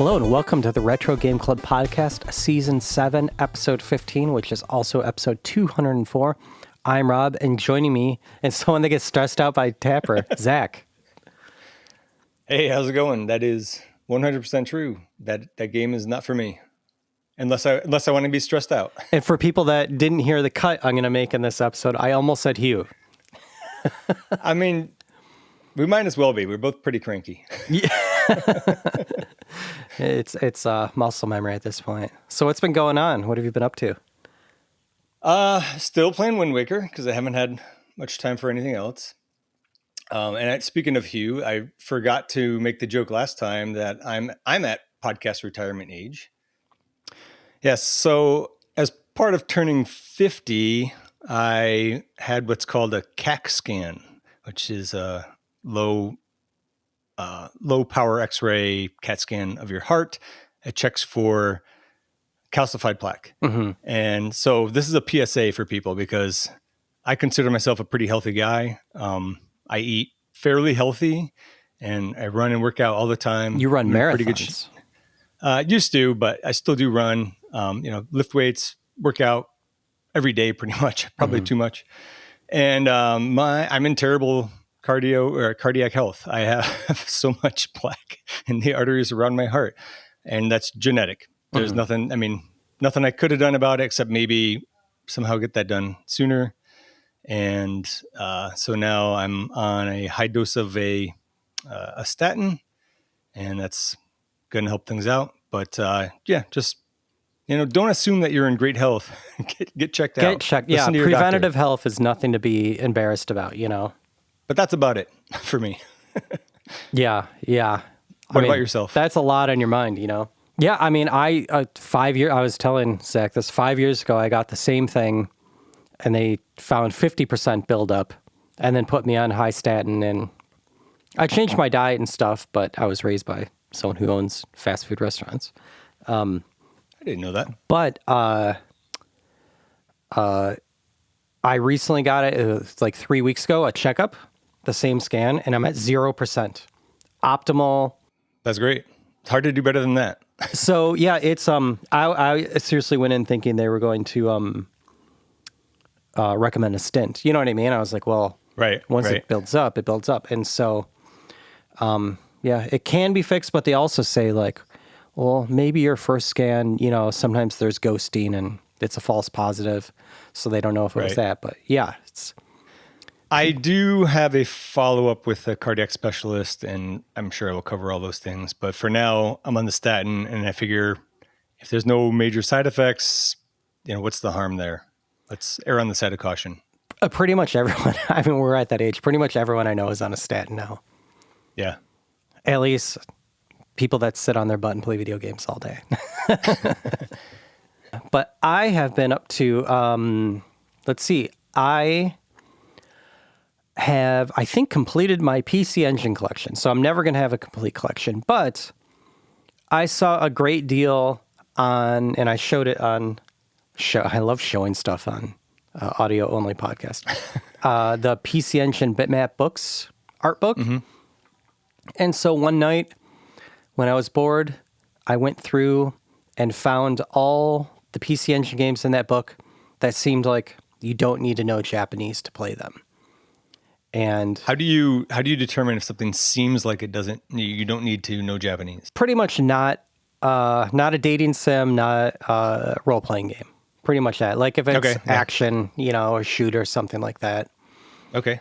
Hello and welcome to the Retro Game Club Podcast, Season 7, Episode 15, which is also Episode 204. I'm Rob, and joining me is someone that gets stressed out by Tapper, Zach. Hey, how's it going? That is 100% true. That game is not for me. Unless I want to be stressed out. And for people that didn't hear the cut I'm going to make in this episode, I almost said Hugh. I mean, we might as well be. We're both pretty cranky. Yeah. It's muscle memory at this point. So what's been going on? What have you been up to? Still playing Wind Waker because I haven't had much time for anything else. Speaking of Hugh, I forgot to make the joke last time that I'm at podcast retirement age. Yes, so as part of turning 50, I had what's called a CAC scan, which is a low power X-ray CAT scan of your heart. It checks for calcified plaque. Mm-hmm. And so this is a PSA for people because I consider myself a pretty healthy guy. I eat fairly healthy and I run and work out all the time. You run marathons? Pretty good used to, but I still do run, lift weights, work out every day pretty much, probably too much. And I'm in terrible cardiac health. I have so much plaque in the arteries around my heart, and that's genetic. There's nothing I could have done about it except maybe somehow get that done sooner. And so now I'm on a high dose of a statin, and that's going to help things out. But just don't assume that you're in great health. Get checked out. Get checked. Yeah, preventative health is nothing to be embarrassed about, But that's about it for me. Yeah. What about yourself? That's a lot on your mind, Yeah, I mean, I was telling Zach this 5 years ago, I got the same thing, and they found 50% buildup, and then put me on high statin, and I changed my diet and stuff, but I was raised by someone who owns fast food restaurants. I didn't know that. But I recently got it was like 3 weeks ago, a checkup, the same scan, and I'm at 0%. Optimal. That's great. It's hard to do better than that. So yeah, it's I seriously went in thinking they were going to recommend a stint. You know what I mean? I was like, well, once it builds up, and so it can be fixed, but they also say like, well, maybe your first scan, sometimes there's ghosting and it's a false positive, so they don't know if it was that. But yeah, I do have a follow-up with a cardiac specialist, and I'm sure I will cover all those things. But for now, I'm on the statin, and I figure if there's no major side effects, what's the harm there? Let's err on the side of caution. Pretty much everyone, I mean, we're at that age, pretty much everyone I know is on a statin now. Yeah. At least people that sit on their butt and play video games all day. But I have been up to, let's see, I have, I think, completed my PC Engine collection. So I'm never going to have a complete collection, but I saw a great deal on, and I showed it on, I love showing stuff on audio-only podcast, the PC Engine Bitmap Books art book. Mm-hmm. And so one night when I was bored, I went through and found all the PC Engine games in that book that seemed like you don't need to know Japanese to play them. And how do you determine if something seems like you don't need to know Japanese? Pretty much not a dating sim, not a role-playing game. Pretty much that. Like if it's action, or shoot or something like that. Okay.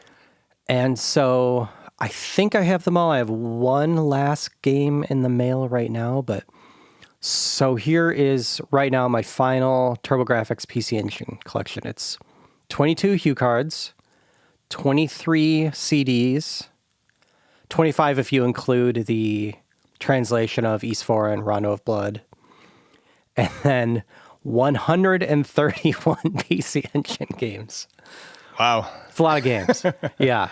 And so I think I have them all. I have one last game in the mail right now, but so here is right now my final TurboGrafx PC Engine collection. It's 22 Hue cards, 23 CDs, 25 if you include the translation of East 4 and Rondo of Blood, and then 131 PC Engine games. Wow. It's a lot of games. Yeah.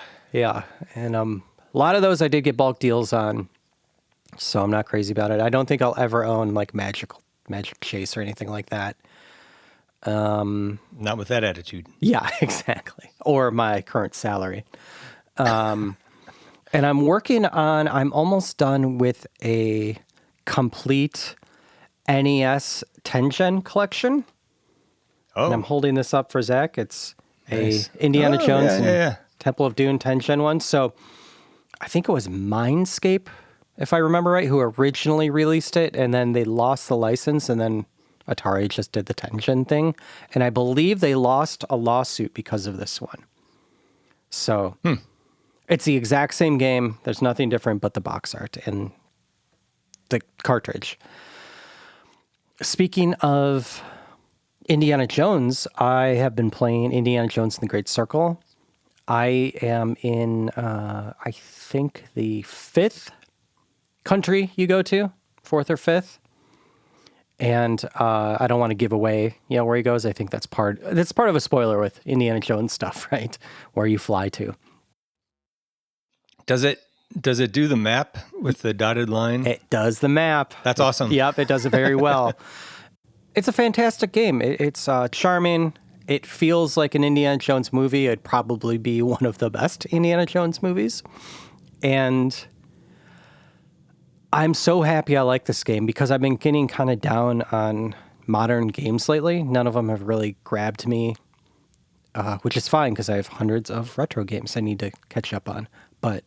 And a lot of those I did get bulk deals on, so I'm not crazy about it. I don't think I'll ever own like Magic Chase or anything like that. Not with that attitude. Yeah, exactly. Or my current salary. And I'm almost done with a complete NES 10-gen collection. Oh, And I'm holding this up for Zach. It's nice. a Indiana Jones and yeah. Temple of Doom 10-gen one. So I think it was Mindscape, if I remember right, who originally released it, and then they lost the license, and then Atari just did the 10-gen thing. And I believe they lost a lawsuit because of this one. So it's the exact same game. There's nothing different but the box art and the cartridge. Speaking of Indiana Jones, I have been playing Indiana Jones and the Great Circle. I am in, I think, the 5th country you go to, 4th or 5th. And I don't want to give away, where he goes. I think that's part of a spoiler with Indiana Jones stuff, right? Where you fly to. Does it do the map with the dotted line? It does the map. That's awesome. Yep, it does it very well. It's a fantastic game. It's charming. It feels like an Indiana Jones movie. It'd probably be one of the best Indiana Jones movies. And I'm so happy I like this game because I've been getting kind of down on modern games lately. None of them have really grabbed me, which is fine because I have hundreds of retro games I need to catch up on. But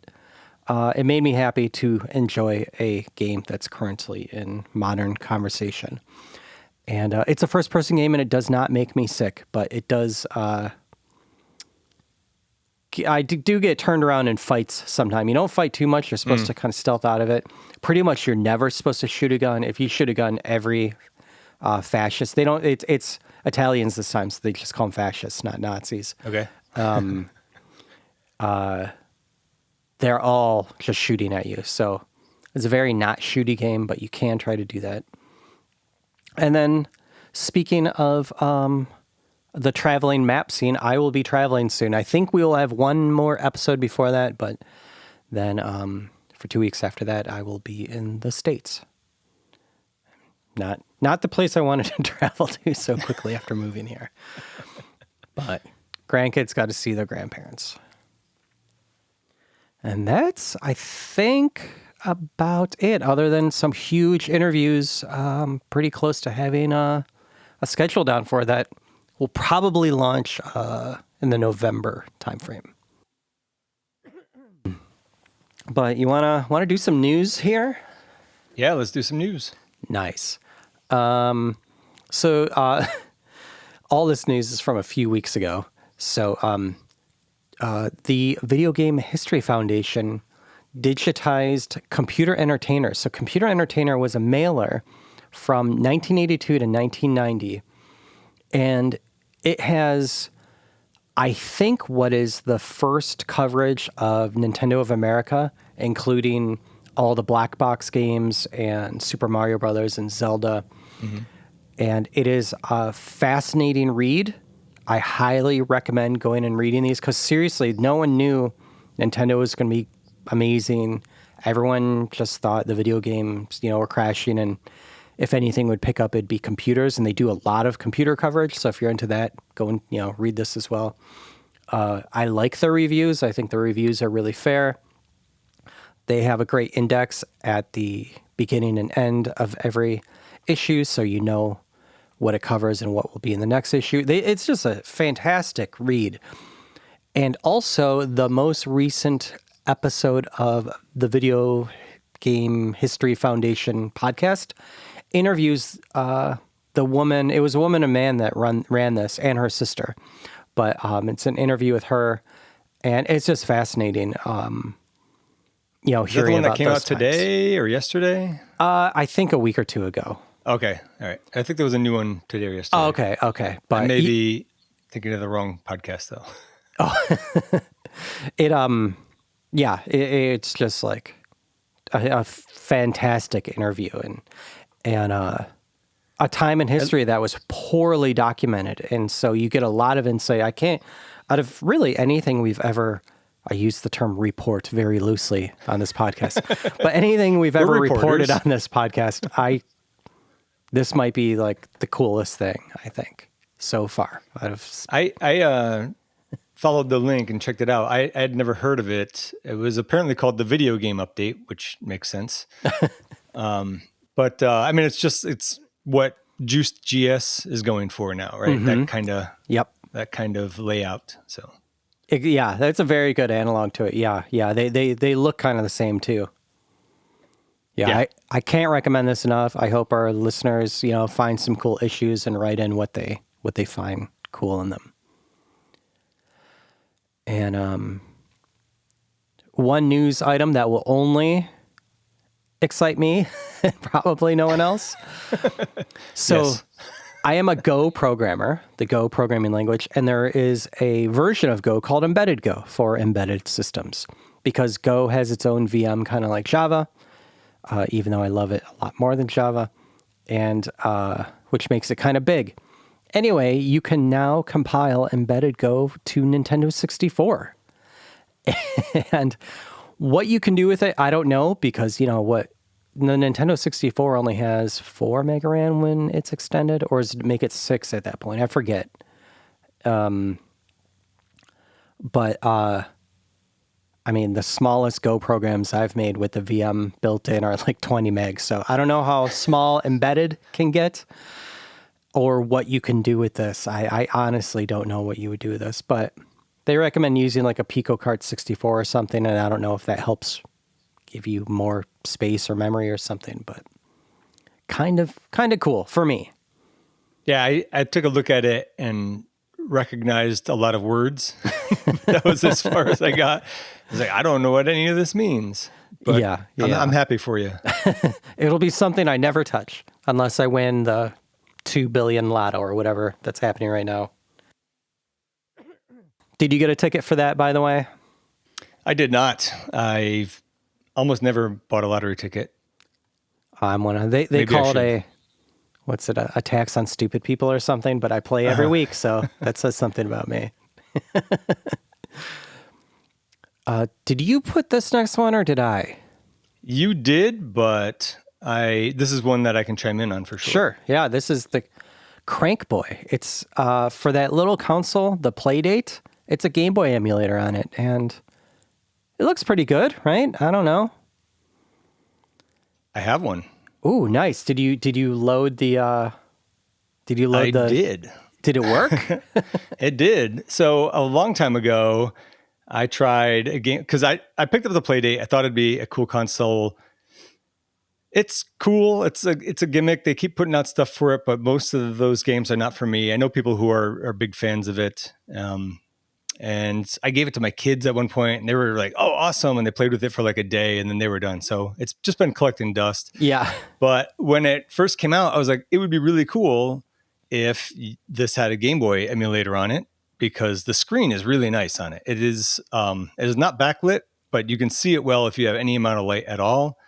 it made me happy to enjoy a game that's currently in modern conversation. And it's a first-person game, and it does not make me sick, but it does... I do get turned around in fights sometime. You don't fight too much. You're supposed to kind of stealth out of it. Pretty much you're never supposed to shoot a gun. If you shoot a gun, every fascist... They don't... It's Italians this time, so they just call them fascists, not Nazis. Okay. They're all just shooting at you. So it's a very not shooty game, but you can try to do that. And then, speaking of the traveling map scene, I will be traveling soon. I think we will have one more episode before that, but then for 2 weeks after that, I will be in the States. Not the place I wanted to travel to so quickly after moving here. But grandkids got to see their grandparents. And that's, I think, about it, other than some huge interviews. Pretty close to having a schedule down for that will probably launch in the November timeframe. But you wanna do some news here? Yeah, let's do some news. Nice. So all this news is from a few weeks ago. So the Video Game History Foundation digitized Computer Entertainer. So Computer Entertainer was a mailer from 1982 to 1990. And it has, I think, what is the first coverage of Nintendo of America, including all the black box games and Super Mario Brothers and Zelda. Mm-hmm. And it is a fascinating read. I highly recommend going and reading these because seriously, no one knew Nintendo was going to be amazing. Everyone just thought the video games, were crashing, and if anything would pick up, it'd be computers, and they do a lot of computer coverage. So if you're into that, go and, read this as well. I like the reviews. I think the reviews are really fair. They have a great index at the beginning and end of every issue, so you know what it covers and what will be in the next issue. It's just a fantastic read. And also, the most recent episode of the Video Game History Foundation podcast interviews the woman. It was a woman and man that ran this, and her sister. But it's an interview with her, and it's just fascinating. Is that hearing the one that about came out those today or yesterday? I think a week or two ago. Okay, all right. I think there was a new one today or yesterday. Oh, okay. But I may be thinking of the wrong podcast though. Oh, it's just like a fantastic interview and a time in history that was poorly documented, and so you get a lot of insight. Out of really anything we've ever. I use the term report very loosely on this podcast, but anything we've ever reported on this podcast, this might be like the coolest thing, I think, so far. I followed the link and checked it out. I had never heard of it. It was apparently called the Video Game Update, which makes sense. But But I mean, it's what Juiced GS is going for now, right? Yep. That kind of layout. So Yeah, that's a very good analog to it. Yeah. They look kind of the same too. Yeah. I can't recommend this enough. I hope our listeners, find some cool issues and write in what they find cool in them. And one news item that will only excite me, probably no one else. So yes. I am a Go programmer, the Go programming language, and there is a version of Go called Embedded Go for embedded systems, because Go has its own VM, kind of like Java, even though I love it a lot more than Java, and which makes it kind of big. Anyway, you can now compile Embedded Go to Nintendo 64. And what you can do with it, I don't know, because the Nintendo 64 only has 4 Mega RAM when it's extended, or does it make it 6 at that point? I forget. But I mean, the smallest Go programs I've made with the VM built in are like 20 megs. So I don't know how small embedded can get or what you can do with this. I honestly don't know what you would do with this, but they recommend using like a Pico Cart 64 or something, and I don't know if that helps give you more space or memory or something, but kind of cool for me. Yeah, I took a look at it and recognized a lot of words. That was as far as I got. I was like, I don't know what any of this means. But Yeah. I'm happy for you. It'll be something I never touch unless I win the 2 billion lotto or whatever that's happening right now. Did you get a ticket for that, by the way? I did not. I've almost never bought a lottery ticket. I'm one of they call it a tax on stupid people or something, but I play every week, so that says something about me. Did you put this next one or did I? You did, but this is one that I can chime in on for sure. Sure. Yeah, this is the CrankBoy. It's for that little console, the Playdate. It's a Game Boy emulator on it, and it looks pretty good, right? I don't know. I have one. Ooh, nice. Did you load the I did. Did it work? It did. So a long time ago, I tried a game because I picked up the Playdate. I thought it'd be a cool console. It's cool. It's a gimmick. They keep putting out stuff for it, but most of those games are not for me. I know people who are big fans of it. And I gave it to my kids at one point, and they were like, "Oh, awesome!" And they played with it for like a day, and then they were done. So it's just been collecting dust. Yeah. But when it first came out, I was like, it would be really cool if this had a Game Boy emulator on it, because the screen is really nice on it. It is not backlit, but you can see it well if you have any amount of light at all.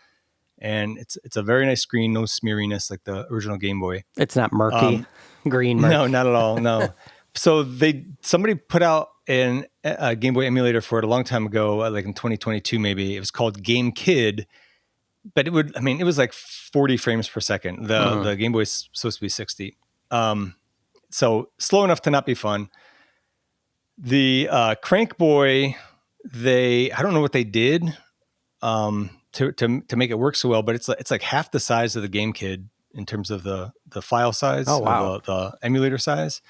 And it's a very nice screen, no smeariness like the original Game Boy. It's not murky, green murky. No, not at all. No. So somebody put out a Game Boy emulator for it a long time ago, like in 2022 maybe. It was called Game Kid, but it was like 40 frames per second. The Game Boy is supposed to be 60. So slow enough to not be fun. The CrankBoy, I don't know what they did to make it work so well, but it's like half the size of the Game Kid in terms of the file size. Oh, wow. Or the emulator size.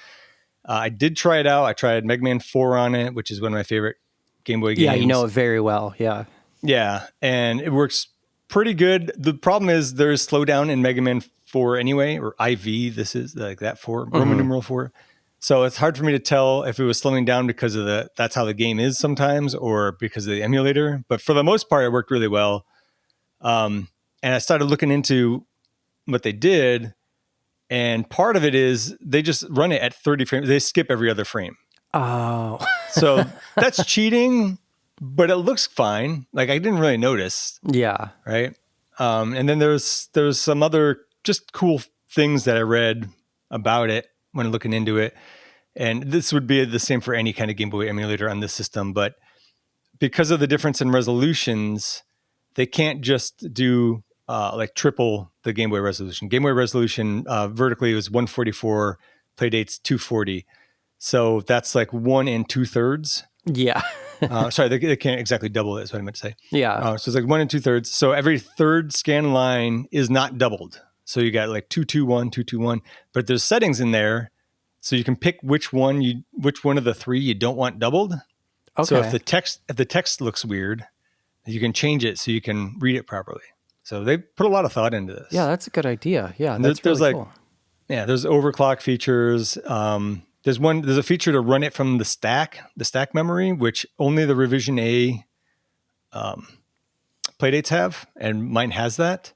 I did try it out. I tried Mega Man 4 on it, which is one of my favorite Game Boy games. Yeah, you know it very well. Yeah. Yeah, and it works pretty good. The problem is there's slowdown in Mega Man 4 anyway, or IV. This is like that 4, Roman numeral 4. So it's hard for me to tell if it was slowing down because of that's how the game is sometimes, or because of the emulator. But for the most part, it worked really well. And I started looking into what they did. And part of it is they just run it at 30 frames. They skip every other frame. Oh. So that's cheating, but it looks fine. Like I didn't really notice. Yeah. Right. And then there's some other just cool things that I read about it when looking into it. And this would be the same for any kind of Game Boy emulator on this system. But because of the difference in resolutions, they can't just do like triple the Game Boy resolution. Game Boy resolution vertically was 144, Playdate's 240. So that's like 1 2/3. Yeah. Sorry, they can't exactly double it, is what I meant to say. Yeah. So it's like 1 2/3. So every third scan line is not doubled. So you got like 221, 221. But there's settings in there, so you can pick which one of the three you don't want doubled. Okay. So if the text looks weird, you can change it so you can read it properly. So they put a lot of thought into this. Yeah, that's a good idea. Yeah, And that's there's really like, cool. yeah, there's overclock features. There's a feature to run it from the stack memory, which only the revision A Playdates have, and mine has that.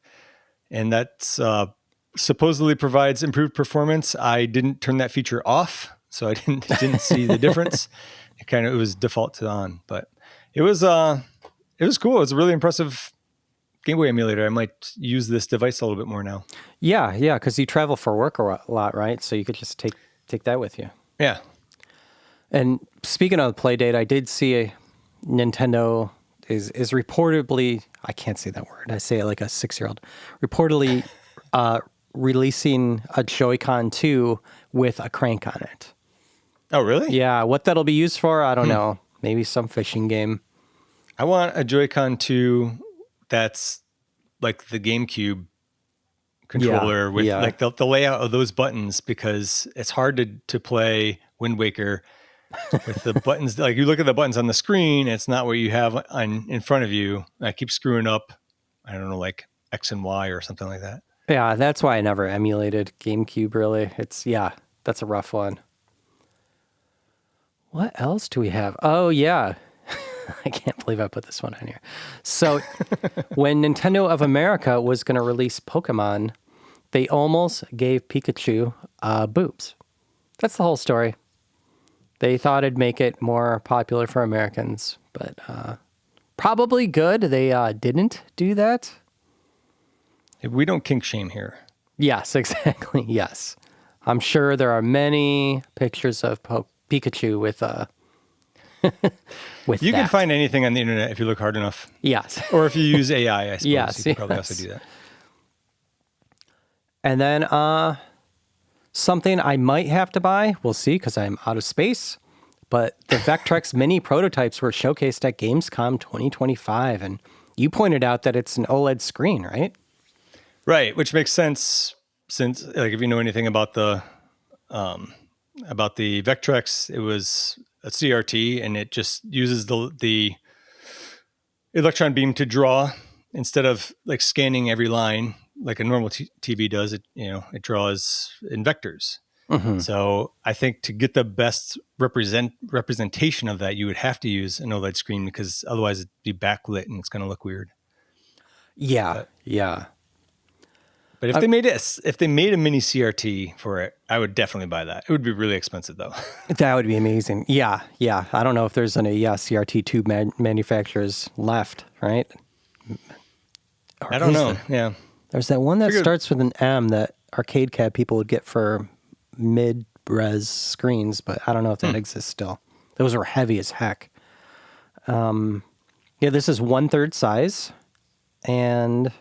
And that's supposedly provides improved performance. I didn't turn that feature off, so I didn't see the difference. It was default to on, but it was cool. It was a really impressive Game Boy emulator. I might use this device a little bit more now. Yeah, because you travel for work a lot, right? So you could just take that with you. Yeah. And speaking of Playdate, I did see a Nintendo is reportedly, I can't say that word, I say it like a 6-year-old, reportedly releasing a Joy-Con 2 with a crank on it. Oh, really? Yeah, what that'll be used for, I don't know. Maybe some fishing game. I want a Joy-Con 2 that's like the GameCube controller with like the layout of those buttons, because it's hard to play Wind Waker with the buttons. Like you look at the buttons on the screen, it's not what you have in front of you. I keep screwing up, I don't know, like X and Y or something like that. Yeah, that's why I never emulated GameCube, really. That's a rough one. What else do we have? Oh, yeah. I can't believe I put this one on here. So when Nintendo of America was going to release Pokemon, they almost gave Pikachu boobs. That's the whole story. They thought it'd make it more popular for Americans, but probably good. They didn't do that. We don't kink shame here. Yes, exactly. Yes. I'm sure there are many pictures of Pikachu with with you that. can find anything on the internet if you look hard enough. Yes. Or if you use AI, I suppose. Yes, you can probably also do that. And then something I might have to buy, we'll see, because I'm out of space. But the Vectrex mini prototypes were showcased at Gamescom 2025. And you pointed out that it's an OLED screen, right? Right, which makes sense since, like, if you know anything about the Vectrex, it was a CRT, and it just uses the electron beam to draw instead of like scanning every line like a normal TV does. It draws in vectors. Mm-hmm. So I think to get the best representation of that, you would have to use an OLED screen, because otherwise it'd be backlit and it's going to look weird. Yeah. But if they made a mini CRT for it, I would definitely buy that. It would be really expensive though. That would be amazing. Yeah. I don't know if there's any CRT2 manufacturers left, right? Or I don't know. Yeah. There's that one that starts with an M that arcade cab people would get for mid-res screens, but I don't know if that exists still. Those are heavy as heck. This is 1/3 size, and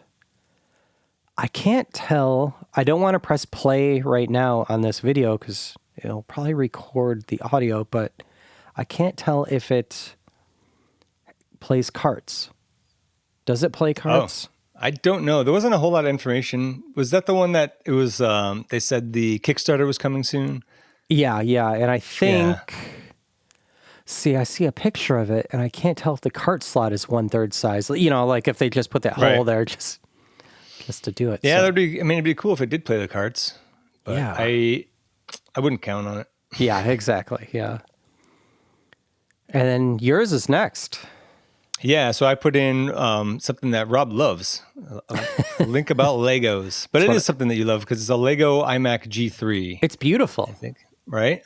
I can't tell. I don't want to press play right now on this video because it'll probably record the audio, but I can't tell if it plays carts. Does it play carts? Oh, I don't know. There wasn't a whole lot of information. Was that the one that it was, they said the Kickstarter was coming soon? Yeah. And I think, I see a picture of it, and I can't tell if the cart slot is 1/3 size. Like if they just put that hole there just to do it. Yeah, it'd be cool if it did play the carts. But yeah. I wouldn't count on it. Yeah, exactly. Yeah. And then yours is next. Yeah, so I put in something that Rob loves, a link about Legos. But it is something that you love because it's a Lego iMac G3. It's beautiful. I think, right?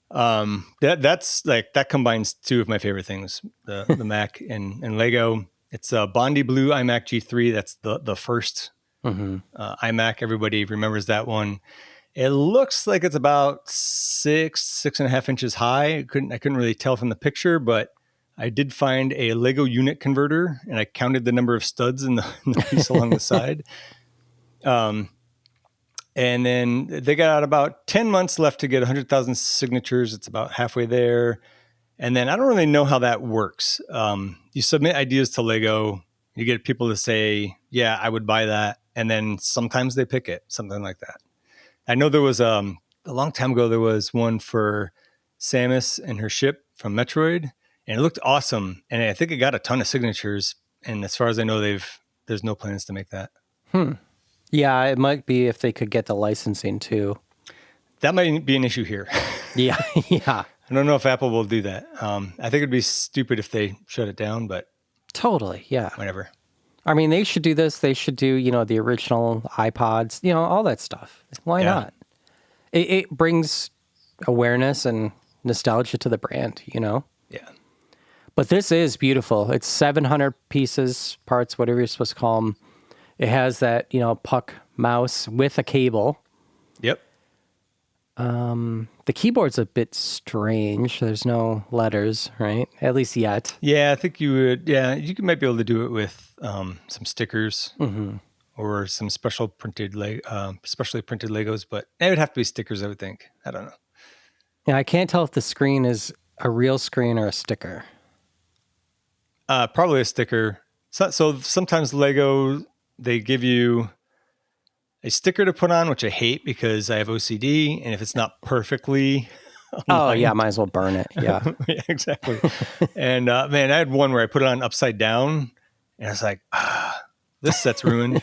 That combines two of my favorite things, the Mac and Lego. It's a Bondi Blue iMac G3. That's the first iMac. Everybody remembers that one. It looks like it's about 6.5 inches high. I couldn't really tell from the picture, but I did find a Lego unit converter, and I counted the number of studs in the piece along the side. And then they got about 10 months left to get 100,000 signatures. It's about halfway there. And then I don't really know how that works. You submit ideas to Lego, you get people to say, yeah, I would buy that. And then sometimes they pick it, something like that. I know there was a long time ago, there was one for Samus and her ship from Metroid, and it looked awesome. And I think it got a ton of signatures. And as far as I know, there's no plans to make that. Yeah, it might be if they could get the licensing too. That might be an issue here. Yeah, yeah. I don't know if Apple will do that. I think it'd be stupid if they shut it down, but Totally, yeah. whatever. I mean, they should do this. They should do, the original iPods, all that stuff. Why not? It brings awareness and nostalgia to the brand, Yeah. But this is beautiful. It's 700 pieces, parts, whatever you're supposed to call them. It has that, puck mouse with a cable. Yep. The keyboard's a bit strange. There's no letters, right? At least yet. Yeah, I think you would. Yeah, might be able to do it with some stickers or some specially printed Legos, but it would have to be stickers, I would think. I don't know. Yeah, I can't tell if the screen is a real screen or a sticker. Probably a sticker. So sometimes Lego, they give you a sticker to put on, which I hate because I have OCD, and if it's not perfectly oh yeah, might as well burn it. Yeah. Yeah, exactly. And man, I had one where I put it on upside down, and I was like, this set's ruined.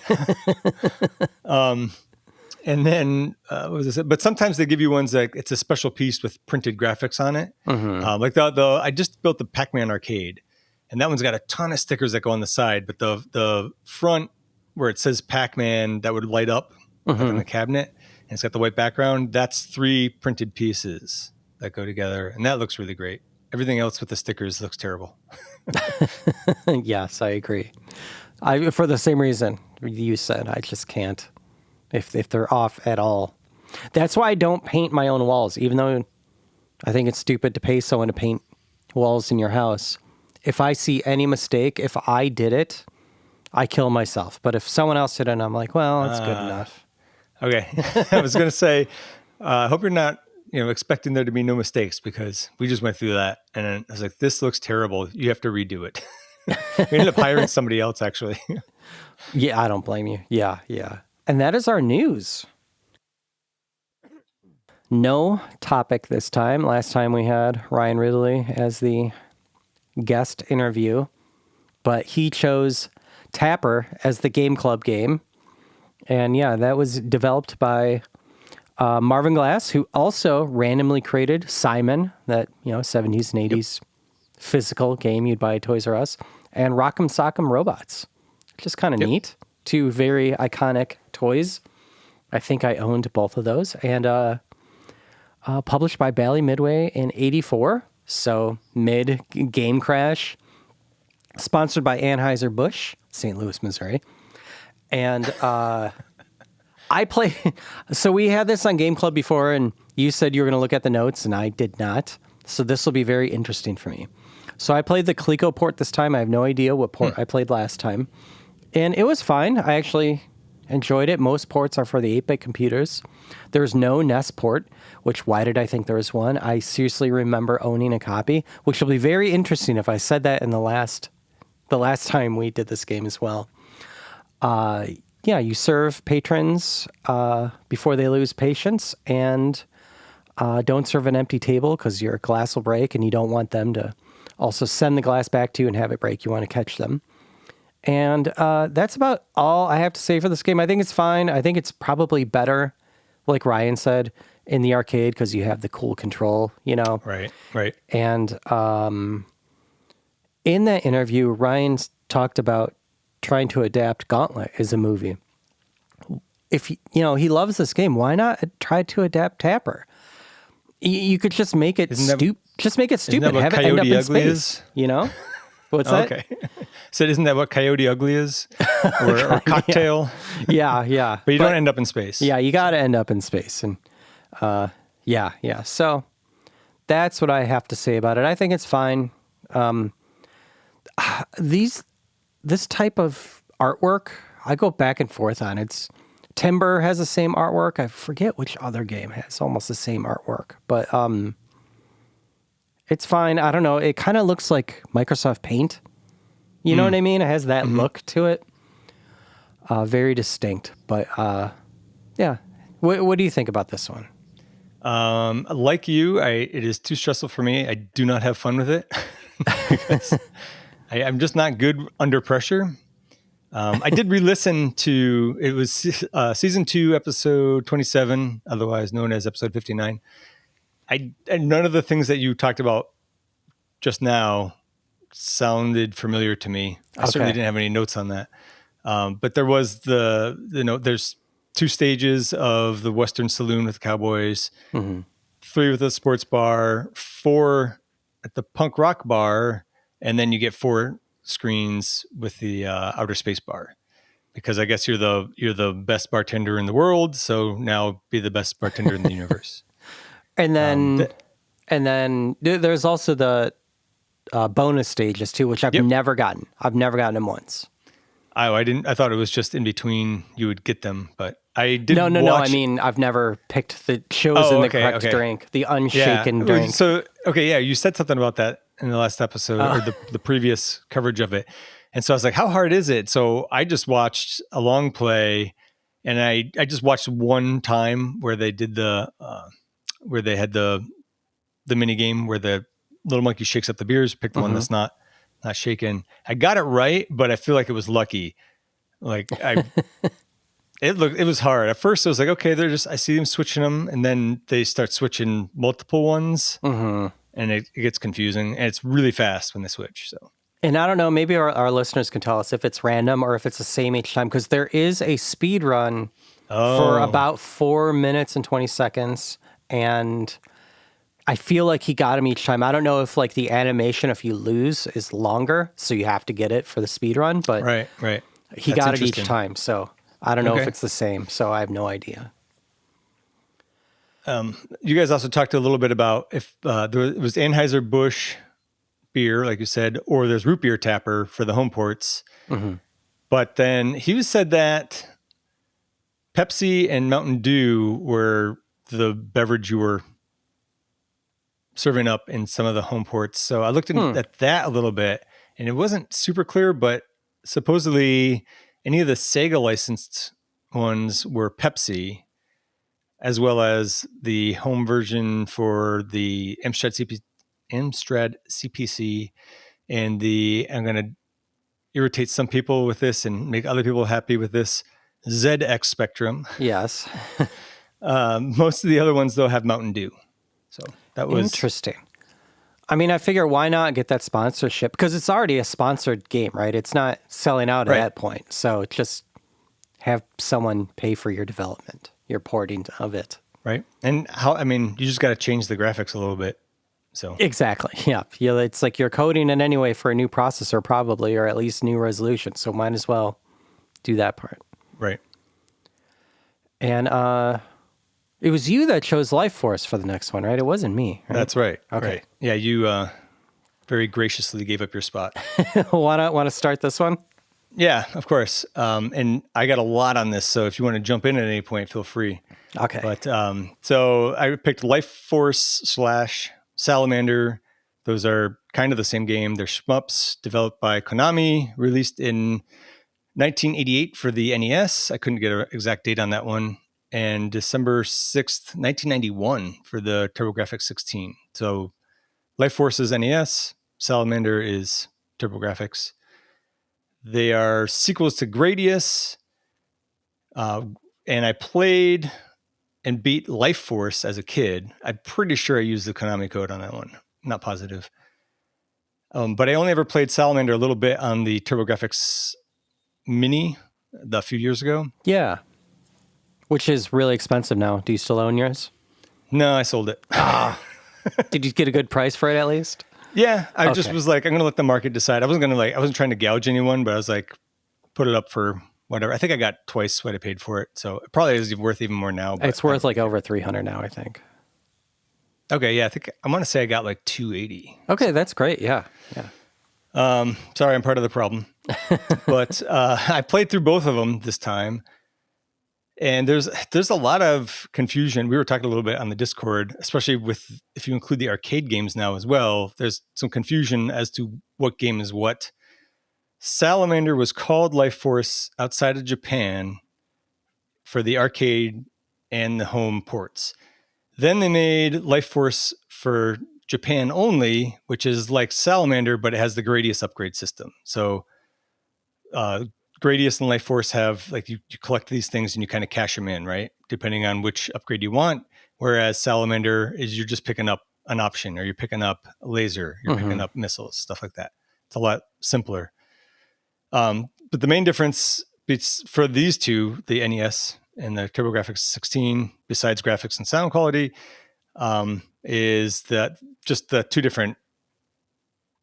And then what was this? But sometimes they give you ones like it's a special piece with printed graphics on it. Like the I just built the Pac-Man arcade, and that one's got a ton of stickers that go on the side, but the front where it says Pac-Man that would light up like in the cabinet, and it's got the white background. That's 3 printed pieces that go together, and that looks really great. Everything else with the stickers looks terrible. Yes, I agree. For the same reason you said, I just can't if they're off at all. That's why I don't paint my own walls, even though I think it's stupid to pay someone to paint walls in your house. If I see any mistake, if I did it, I kill myself. But if someone else did it, I'm like, well, it's good enough. Okay. I was going to say, I hope you're not, expecting there to be no mistakes, because we just went through that. And then I was like, this looks terrible. You have to redo it. We ended up hiring somebody else, actually. Yeah, I don't blame you. Yeah, yeah. And that is our news. No topic this time. Last time we had Ryan Ridley as the guest interview, but he chose Tapper as the game club game. And yeah, that was developed by Marvin Glass, who also randomly created Simon, that 70s and 80s physical game you'd buy at Toys R Us, and Rock'em Sock'em Robots. Just kind of neat. 2 very iconic toys. I think I owned both of those. And published by Bally Midway in 1984. So mid Game Crash. Sponsored by Anheuser-Busch, St. Louis, Missouri. And I play. So we had this on Game Club before, and you said you were going to look at the notes, and I did not. So this will be very interesting for me. So I played the Coleco port this time. I have no idea what port I played last time. And it was fine. I actually enjoyed it. Most ports are for the 8-bit computers. There's no NES port, which why did I think there was one? I seriously remember owning a copy, which will be very interesting if I said that in the last time we did this game as well. Yeah, you serve patrons before they lose patience, and don't serve an empty table because your glass will break, and you don't want them to also send the glass back to you and have it break. You want to catch them. And that's about all I have to say for this game. I think it's fine. I think it's probably better, like Ryan said, in the arcade because you have the cool control, Right, right. And in that interview, Ryan talked about trying to adapt Gauntlet as a movie. If he loves this game, why not try to adapt Tapper? You could just make it stupid. Just make it stupid. Have it end up in space. What's that? Okay. So isn't that what Coyote Ugly is? Or Cocktail? Yeah. But you don't end up in space. Yeah, you got to end up in space. And yeah. So that's what I have to say about it. I think it's fine. This type of artwork, I go back and forth on. Timber has the same artwork. I forget which other game has almost the same artwork, but It's fine. I don't know. It kind of looks like Microsoft Paint. You know what I mean? It has that look to it. Very distinct. But yeah. What do you think about this one? Like you, it is too stressful for me. I do not have fun with it because I'm just not good under pressure. I did re-listen to, it was season 2, episode 27, otherwise known as episode 59. And none of the things that you talked about just now sounded familiar to me. I certainly didn't have any notes on that. But there was there's 2 stages of the Western Saloon with the Cowboys, 3 with the sports bar, 4 at the punk rock bar, and then you get 4 screens with the outer space bar. Because I guess you're the best bartender in the world, so now be the best bartender in the universe. And then there's also the bonus stages too, which I've never gotten. I've never gotten them once. I didn't. I thought it was just in between you would get them, but I did. No. I mean, I've never picked the chosen the correct drink, the unshaken drink. So you said something about that in the last episode or the previous coverage of it, and so I was like, how hard is it? So I just watched a long play, and I just watched one time where they did where they had the mini game where the little monkey shakes up the beers, pick the one that's not shaken. I got it right, but I feel like it was lucky. Like it was hard. At first I was like, okay, I see them switching them, and then they start switching multiple ones, and it gets confusing, and it's really fast when they switch. So. And I don't know, maybe our listeners can tell us if it's random or if it's the same each time, because there is a speed run for about 4 minutes and 20 seconds, and I feel like he got him each time. I don't know if like the animation, if you lose, is longer, so you have to get it for the speed run. But right, he got it each time. So I don't know if it's the same. So I have no idea. You guys also talked a little bit about if there was Anheuser-Busch beer, like you said, or there's root beer tapper for the home ports. But then he said that Pepsi and Mountain Dew were the beverage you were serving up in some of the home ports. So I looked at that a little bit, and it wasn't super clear, but supposedly any of the Sega licensed ones were Pepsi, as well as the home version for the Amstrad CPC and I'm going to irritate some people with this and make other people happy with this, ZX Spectrum. Yes. Most of the other ones, though, have Mountain Dew. So that was interesting. I mean, I figure why not get that sponsorship? Because it's already a sponsored game, right? It's not selling out at that point. So just have someone pay for your development, your porting of it. Right. And you just got to change the graphics a little bit. So exactly. Yeah. It's like you're coding it anyway for a new processor, probably, or at least new resolution. So might as well do that part. Right. And it was you that chose Life Force for the next one, right? It wasn't me. Right? That's right. Okay. Right. Yeah, you very graciously gave up your spot. Want to start this one? Yeah, of course. And I got a lot on this, so if you want to jump in at any point, feel free. Okay. But so I picked Life Force / Salamander. Those are kind of the same game. They're shmups developed by Konami, released in 1988 for the NES. I couldn't get an exact date on that one. And December 6th, 1991 for the TurboGrafx 16. So Life Force is NES, Salamander is TurboGrafx. They are sequels to Gradius. And I played and beat Life Force as a kid. I'm pretty sure I used the Konami code on that one. Not positive. But I only ever played Salamander a little bit on the TurboGrafx Mini a few years ago. Yeah. Which is really expensive now. Do you still own yours? No, I sold it. Did you get a good price for it at least? Yeah, I just was like, I'm going to let the market decide. I wasn't trying to gouge anyone, but I was like, put it up for whatever. I think I got twice what I paid for it. So it probably is worth even more now. But it's worth like over $300 now, I think. Okay, yeah, I think I want to say I got like $280. Okay, that's great. Yeah. Sorry, I'm part of the problem. But I played through both of them this time. And there's a lot of confusion. We were talking a little bit on the Discord, especially with if you include the arcade games now as well. There's some confusion as to what game is what. Salamander was called Life Force outside of Japan for the arcade and the home ports. Then they made Life Force for Japan only, which is like Salamander, but it has the Gradius upgrade system. So Gradius and Life Force have like you collect these things and you kind of cash them in, right? Depending on which upgrade you want. Whereas Salamander is you're just picking up an option, or you're picking up a laser, you're picking up missiles, stuff like that. It's a lot simpler. But the main difference for these two, the NES and the TurboGrafx 16, besides graphics and sound quality, is that just the two different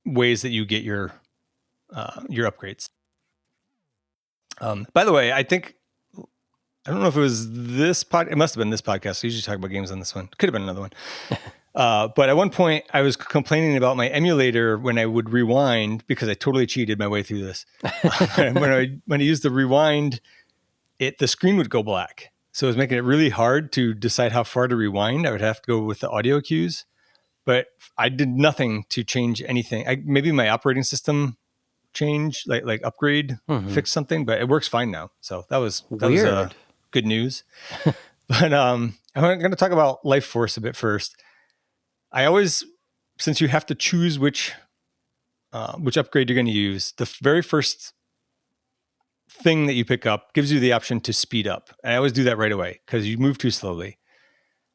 ways that you get your upgrades. By the way, I don't know if it was this podcast. It must have been this podcast. I usually talk about games on this one. Could have been another one. But at one point, I was complaining about my emulator when I would rewind, because I totally cheated my way through this. when I used the rewind, the screen would go black. So it was making it really hard to decide how far to rewind. I would have to go with the audio cues. But I did nothing to change anything. Maybe my operating system changed, like upgrade, fix something, but it works fine now. So that was good news. But I'm going to talk about Life Force a bit first. I always, since you have to choose which upgrade you're going to use, the very first thing that you pick up gives you the option to speed up. And I always do that right away because you move too slowly.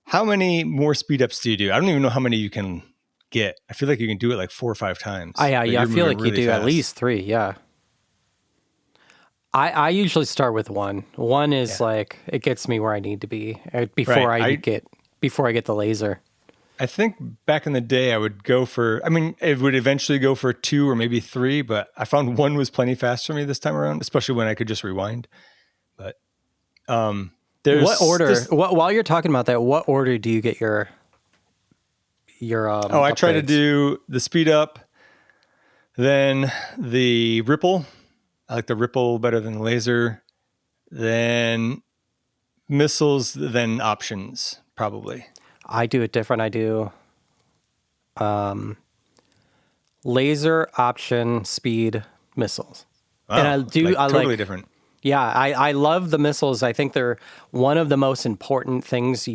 How many more speed ups do you do? I don't even know how many you can get. I feel like you can do it like 4 or 5 times. I feel like you do fast. At least 3. Yeah. I usually start with 1. 1 is like, it gets me where I need to be before I get the laser. I think back in the day I would go for, it would eventually go for 2 or maybe 3, but I found 1 was plenty fast for me this time around, especially when I could just rewind. But what order, while you're talking about that, what order do you get your I try to do the speed up, then the ripple. I like the ripple better than the laser. Then missiles, then options, probably. I do it different. I do laser, option, speed, missiles. Wow, and I totally different. Yeah, I love the missiles. I think they're one of the most important things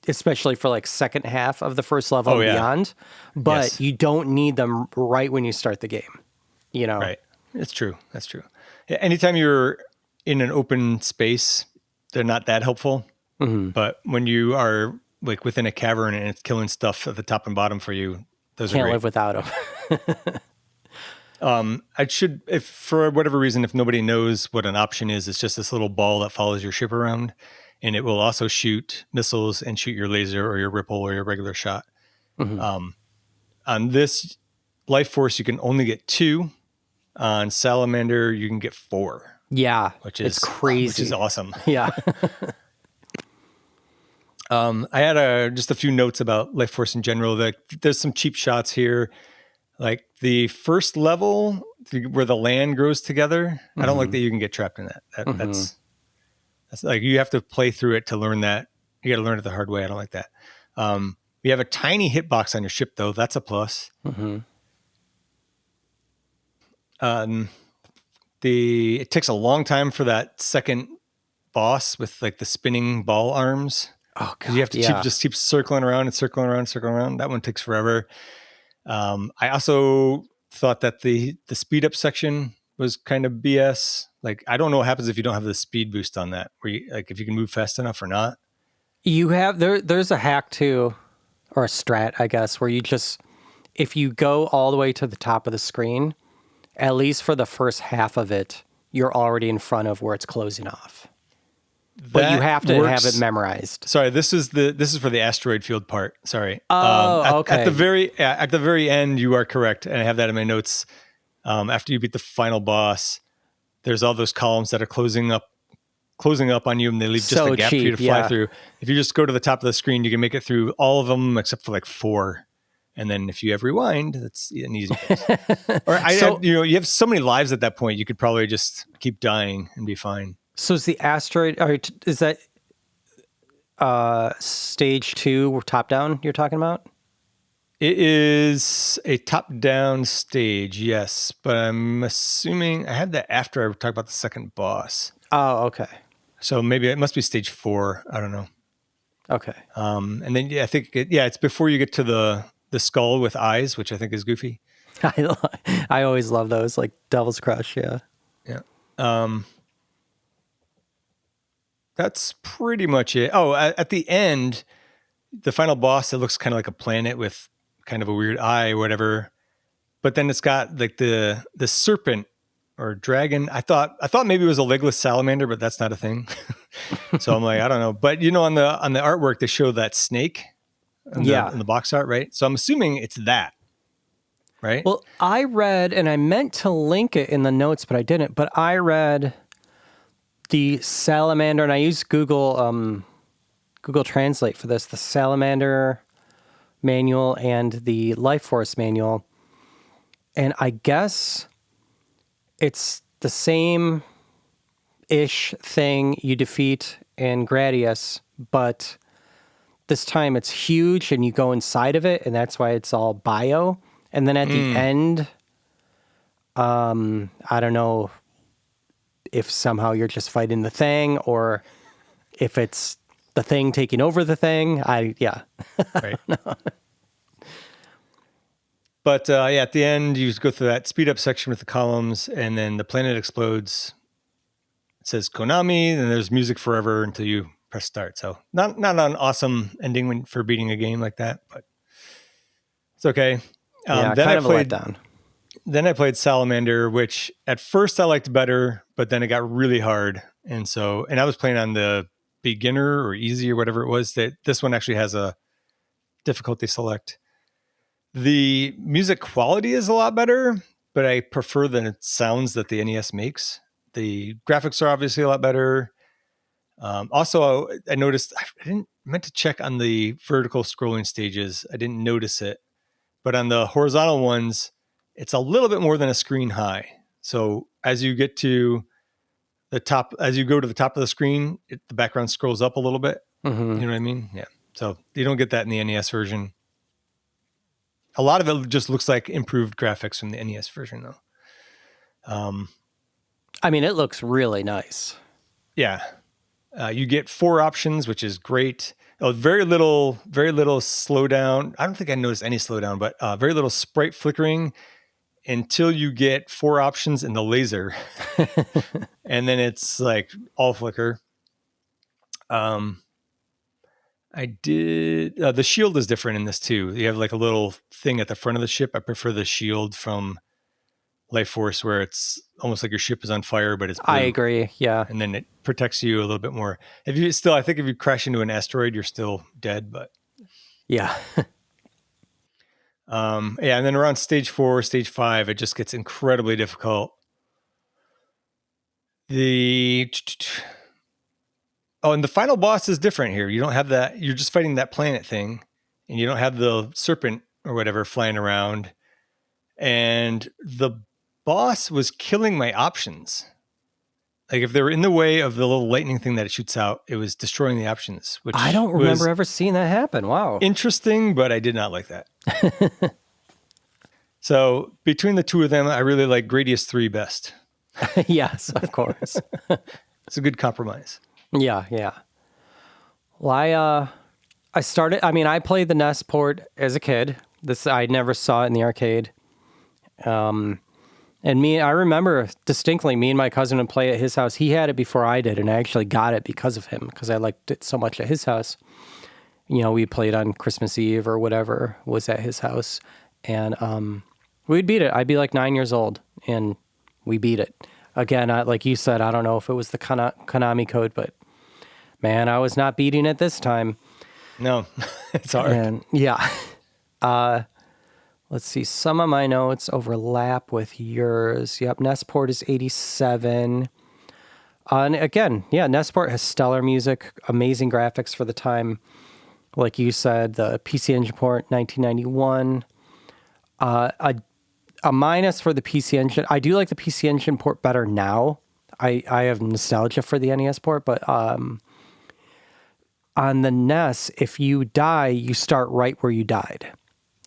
especially for like second half of the first level and beyond. But you don't need them right when you start the game. Right. It's true. That's true. Anytime you're in an open space, they're not that helpful. Mm-hmm. But when you are like within a cavern and it's killing stuff at the top and bottom for you, those can't are great. Live without them. If for whatever reason, if nobody knows what an option is, it's just this little ball that follows your ship around, and it will also shoot missiles and shoot your laser or your ripple or your regular shot. Mm-hmm. On this Life Force, you can only get 2. On Salamander, you can get 4. Yeah, it's crazy. Which is awesome. Yeah. I had just a few notes about Life Force in general. There's some cheap shots here. Like the first level where the land grows together. I don't like that you can get trapped in that. That's like, you have to play through it to learn that. You got to learn it the hard way. I don't like that. You have a tiny hitbox on your ship, though. That's a plus. Mm-hmm. It takes a long time for that second boss with like the spinning ball arms. Oh, God, you have to just keep circling around and circling around and circling around. That one takes forever. I also thought that the speed up section was kind of BS. Like, I don't know what happens if you don't have the speed boost on that, where if you can move fast enough or not. You have there's a hack too, or a strat, I guess, where if you go all the way to the top of the screen, at least for the first half of it, you're already in front of where it's closing off. But you have to have it memorized. Sorry, this is for the asteroid field part. Sorry. Okay. At the very end, you are correct, and I have that in my notes. After you beat the final boss, there's all those columns that are closing up on you, and they leave just a gap for you to fly through. If you just go to the top of the screen, you can make it through all of them except for like 4. And then if you have rewind, that's an easy case. Or you have so many lives at that point, you could probably just keep dying and be fine. So is the asteroid, or is that stage 2 top down you're talking about? It is a top-down stage, yes, but I'm assuming I had that after I talked about the second boss. Oh, okay. So maybe it must be stage 4. I don't know. Okay. And then I think it's before you get to the skull with eyes, which I think is goofy. I always love those, like Devil's Crush. Yeah. Yeah. That's pretty much it. Oh, at the end, the final boss, it looks kind of like a planet with kind of a weird eye or whatever. But then it's got like the serpent or dragon. I thought maybe it was a legless salamander, but that's not a thing. So I'm like, I don't know. But on the artwork, they show that snake in the box art, right? So I'm assuming it's that, right? Well, I read, and I meant to link it in the notes, but I didn't. But I read the salamander, and I used Google Translate for this, the salamander manual and the Life Force manual. And I guess it's the same-ish thing you defeat in Gradius, but this time it's huge and you go inside of it, and that's why it's all bio. And then at the end, I don't know if somehow you're just fighting the thing or if it's the thing taking over the thing. Right. But at the end, you go through that speed up section with the columns, and then the planet explodes. It says Konami, and there's music forever until you press start. So not an awesome ending for beating a game like that, but it's okay. Yeah, then kind of a letdown. Then I played Salamander, which at first I liked better, but then it got really hard. And I was playing on the beginner or easy or whatever it was. That this one actually has a difficulty select. The music quality is a lot better, but I prefer the sounds that the NES makes. The graphics are obviously a lot better. Also, I noticed I meant to check on the vertical scrolling stages. I didn't notice it, but on the horizontal ones, it's a little bit more than a screen high. So as you get to the top, as you go to the top of the screen, the background scrolls up a little bit. Mm-hmm. You know what I mean? Yeah. So you don't get that in the NES version. A lot of it just looks like improved graphics from the NES version, though. I mean, it looks really nice. Yeah. You get 4 options, which is great. Oh, very little slowdown. I don't think I noticed any slowdown, but very little sprite flickering until you get 4 options in the laser. And then it's like all flicker. The shield is different in this too. You have like a little thing at the front of the ship. I prefer the shield from Life Force where it's almost like your ship is on fire, but it's blue. I agree. Yeah. And then it protects you a little bit more. I think if you crash into an asteroid, you're still dead, but yeah. And then around stage 4, stage 5, it just gets incredibly difficult. And the final boss is different here. You don't have that. You're just fighting that planet thing, and you don't have the serpent or whatever flying around. And the boss was killing my options. Like if they were in the way of the little lightning thing that it shoots out, it was destroying the options. Which I don't remember ever seeing that happen. Wow. Interesting, but I did not like that. So between the two of them, I really like Gradius 3 best. Yes, of course. It's a good compromise. Yeah. Well, I played the NES port as a kid. I never saw it in the arcade. And I remember distinctly me and my cousin would play at his house. He had it before I did, and I actually got it because of him, because I liked it so much at his house. We played on Christmas Eve or whatever was at his house, and we'd beat it. I'd be like 9 years old, and we beat it. Again, like you said, I don't know if it was the Konami code, but man, I was not beating it this time. No, it's hard. And yeah. Let's see. Some of my notes overlap with yours. Yep. NES port is 87. And again, yeah, NES port has stellar music, amazing graphics for the time. Like you said, the PC Engine port, 1991. A minus for the PC Engine. I do like the PC Engine port better now. I have nostalgia for the NES port, but on the NES, if you die, you start right where you died.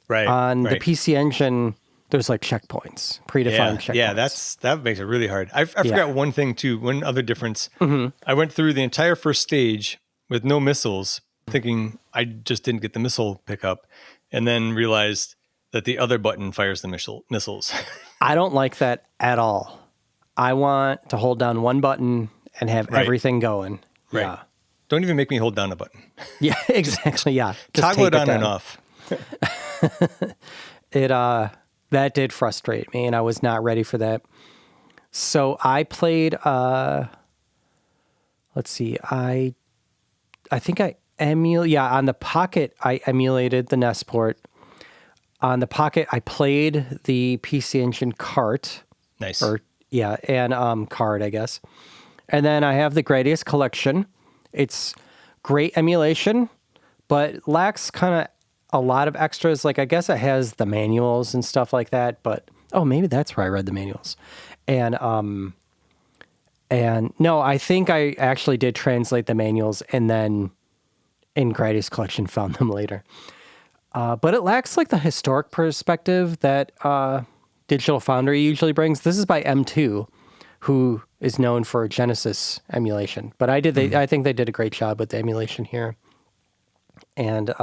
Right. On the PC Engine, there's like checkpoints, predefined checkpoints. Yeah, that makes it really hard. I forgot one thing too, one other difference. I went through the entire first stage with no missiles, thinking I just didn't get the missile pickup, and then realized that the other button fires the missiles. I don't like that at all. I want to hold down one button and have everything going. Right. Yeah. Don't even make me hold down a button. Yeah, exactly. Yeah. Just toggle it on and off. That did frustrate me, and I was not ready for that. So I played, let's see, I think on the Pocket, I emulated the NES port. On the Pocket, I played the PC Engine cart. Nice. And card, I guess. And then I have the Gradius Collection. It's great emulation, but lacks kind of a lot of extras. Like, I guess it has the manuals and stuff like that, but maybe that's where I read the manuals. And no, I think I actually did translate the manuals and then in Gradius Collection found them later. But it lacks like the historic perspective that Digital Foundry usually brings. This is by M2, who is known for Genesis emulation. But I think they did a great job with the emulation here. And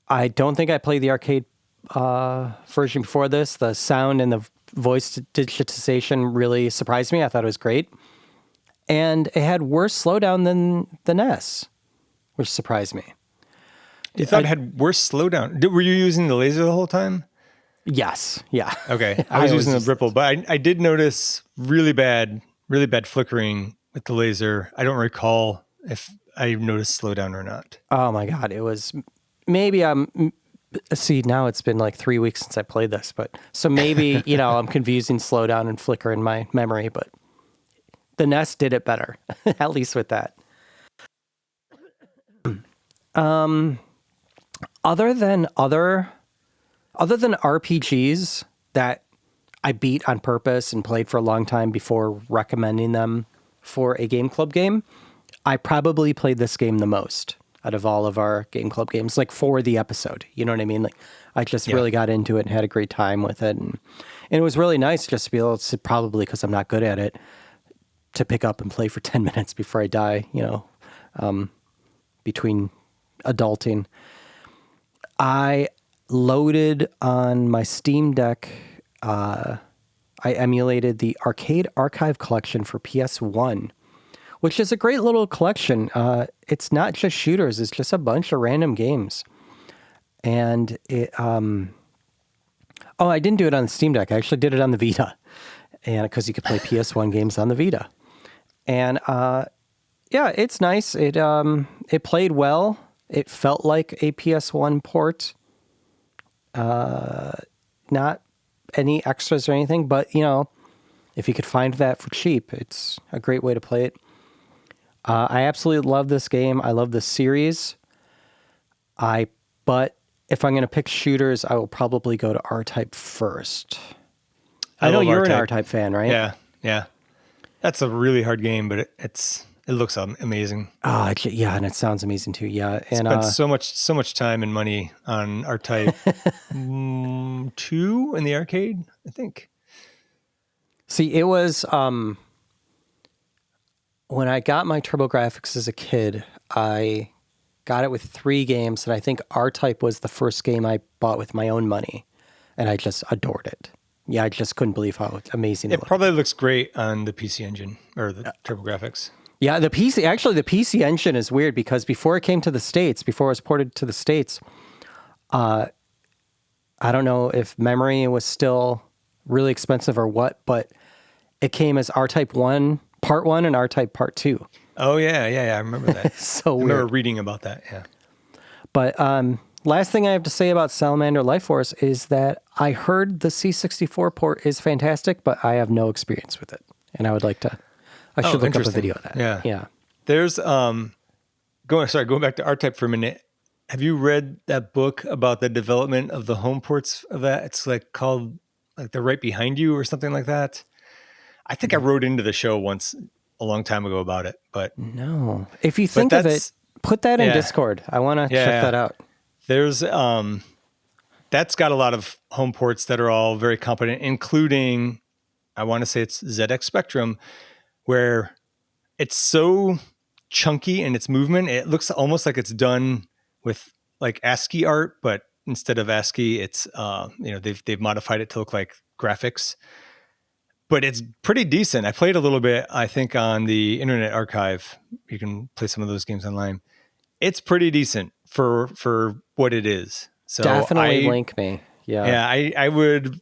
I don't think I played the arcade version before this. The sound and the voice digitization really surprised me. I thought it was great. And it had worse slowdown than the NES, which surprised me. You thought it had worse slowdown? Were you using the laser the whole time? Yes. Yeah. Okay. I was using the ripple, but I did notice really bad flickering with the laser. I don't recall if I noticed slowdown or not. Oh my God. It was maybe see, now it's been like 3 weeks since I played this, but so maybe, I'm confusing slowdown and flicker in my memory, but the NES did it better, at least with that. Other than RPGs that I beat on purpose and played for a long time before recommending them for a Game Club game, I probably played this game the most out of all of our Game Club games, like for the episode. You know what I mean? Like I just really got into it and had a great time with it. And it was really nice just to be able to, probably because I'm not good at it, to pick up and play for 10 minutes before I die, between adulting. I loaded on my Steam Deck. I emulated the Arcade Archive Collection for PS1, which is a great little collection. It's not just shooters; it's just a bunch of random games. And it, I didn't do it on the Steam Deck. I actually did it on the Vita, and because you could play PS1 games on the Vita. And it's nice. It played well. It felt like a PS1 port. Not any extras or anything, but if you could find that for cheap, it's a great way to play it. I absolutely love this game. I love this series. But if I'm going to pick shooters, I will probably go to R-Type first. I know you're an R-Type fan, right? Yeah. That's a really hard game, but it looks amazing. Oh, yeah, and it sounds amazing too. Yeah, and spent so much time and money on R-Type 2 in the arcade, I think. See, it was when I got my TurboGrafx as a kid, I got it with 3 games, and I think R-Type was the first game I bought with my own money, and I just adored it. Yeah, I just couldn't believe how amazing it looked. It probably looks great on the PC Engine or the TurboGrafx. Yeah, the PC Engine is weird because before it came to the States, before it was ported to the States, I don't know if memory was still really expensive or what, but it came as R-Type 1, Part 1 and R-Type Part 2. Oh, yeah, I remember that. So weird. I remember reading about that, yeah. But last thing I have to say about Salamander Life Force is that I heard the C64 port is fantastic, but I have no experience with it. And I would like to... I should look up a video of that. Yeah. There's going back to R-Type for a minute. Have you read that book about the development of the home ports of that? It's like called like They're Right Behind You or something like that. I think I wrote into the show once a long time ago about it, but no. If you think of it, put that in Discord. I want to check that out. There's that's got a lot of home ports that are all very competent, including, I want to say it's ZX Spectrum, where it's so chunky in its movement. It looks almost like it's done with like ASCII art, but instead of ASCII, it's they've modified it to look like graphics. But it's pretty decent. I played a little bit, I think, on the Internet Archive. You can play some of those games online. It's pretty decent for what it is. So definitely link me. Yeah, I would